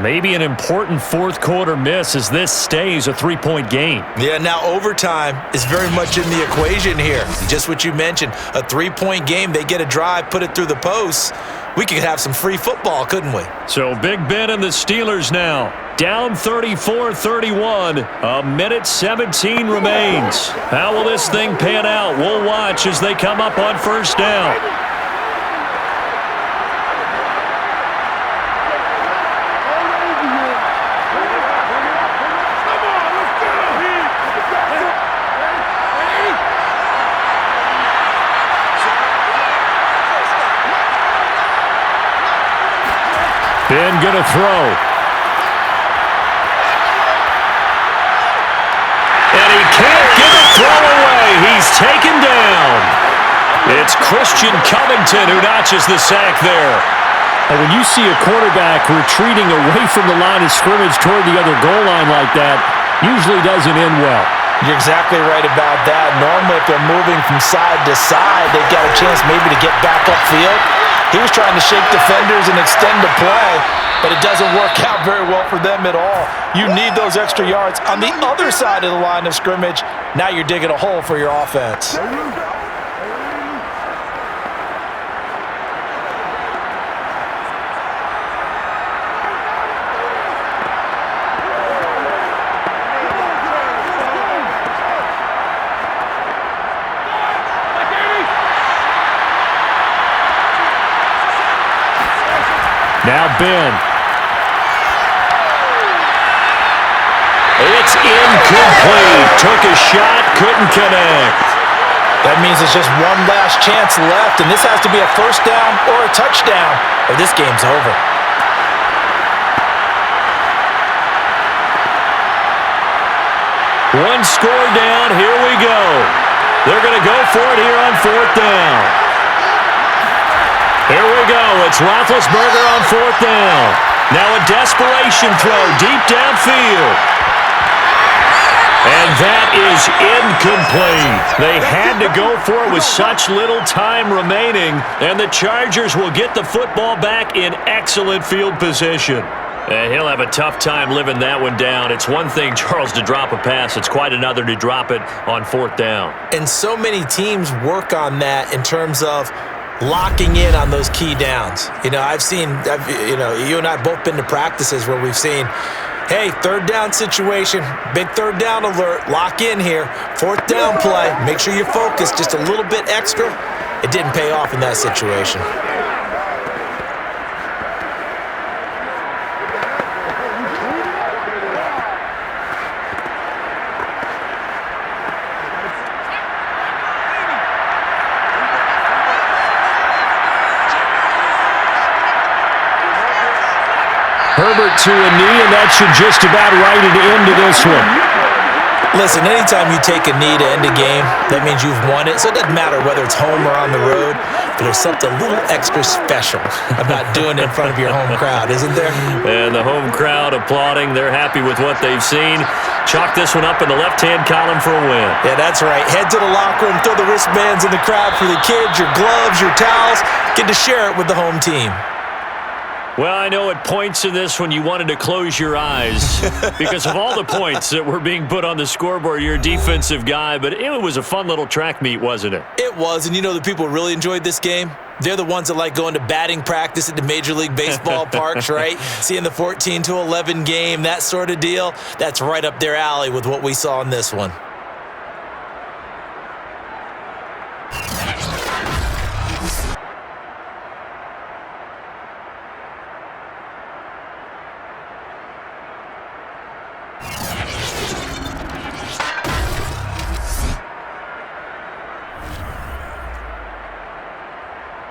Maybe an important fourth quarter miss as this stays a 3-point game. Yeah, now overtime is very much in the equation here. Just what you mentioned, a 3-point game. They get a drive, put it through the posts. We could have some free football, couldn't we? So Big Ben and the Steelers now down 34-31. A minute 17 remains. How will this thing pan out? We'll watch as they come up on first down. Ben gonna throw. And he can't get a throw away. He's taken down. It's Christian Covington who notches the sack there. And when you see a quarterback retreating away from the line of scrimmage toward the other goal line like that, usually doesn't end well. You're exactly right about that. Normally, if they're moving from side to side, they've got a chance maybe to get back upfield. He was trying to shake defenders and extend the play, but it doesn't work out very well for them at all. You need those extra yards on the other side of the line of scrimmage. Now you're digging a hole for your offense. Now Ben. It's incomplete. Took a shot, couldn't connect. That means there's just one last chance left, and this has to be a first down or a touchdown, or this game's over. One score down. Here we go. They're going to go for it here on fourth down. Here we go. It's Roethlisberger on fourth down. Now a desperation throw deep downfield. And that is incomplete. They had to go for it with such little time remaining, and the Chargers will get the football back in excellent field position. And he'll have a tough time living that one down. It's one thing, Charles, to drop a pass. It's quite another to drop it on fourth down. And so many teams work on that in terms of locking in on those key downs. You know, you and I have both been to practices where we've seen, hey, third down situation, big third down alert, lock in here, fourth down play, make sure you're focused just a little bit extra. It didn't pay off in that situation. Herbert to a knee, and that should just about write it into this one. Listen, anytime you take a knee to end a game, that means you've won it. So it doesn't matter whether it's home or on the road, but there's something a little extra special about doing it in front of your home crowd, isn't there? And the home crowd applauding. They're happy with what they've seen. Chalk this one up in the left-hand column for a win. Yeah, that's right. Head to the locker room, throw the wristbands in the crowd for the kids, your gloves, your towels. Get to share it with the home team. Well, I know at points in this when you wanted to close your eyes because of all the points that were being put on the scoreboard. You're a defensive guy, but it was a fun little track meet, wasn't it? It was, and you know the people who really enjoyed this game? They're the ones that like going to batting practice at the Major League Baseball parks, right? Seeing the 14-11 game, that sort of deal. That's right up their alley with what we saw in this one.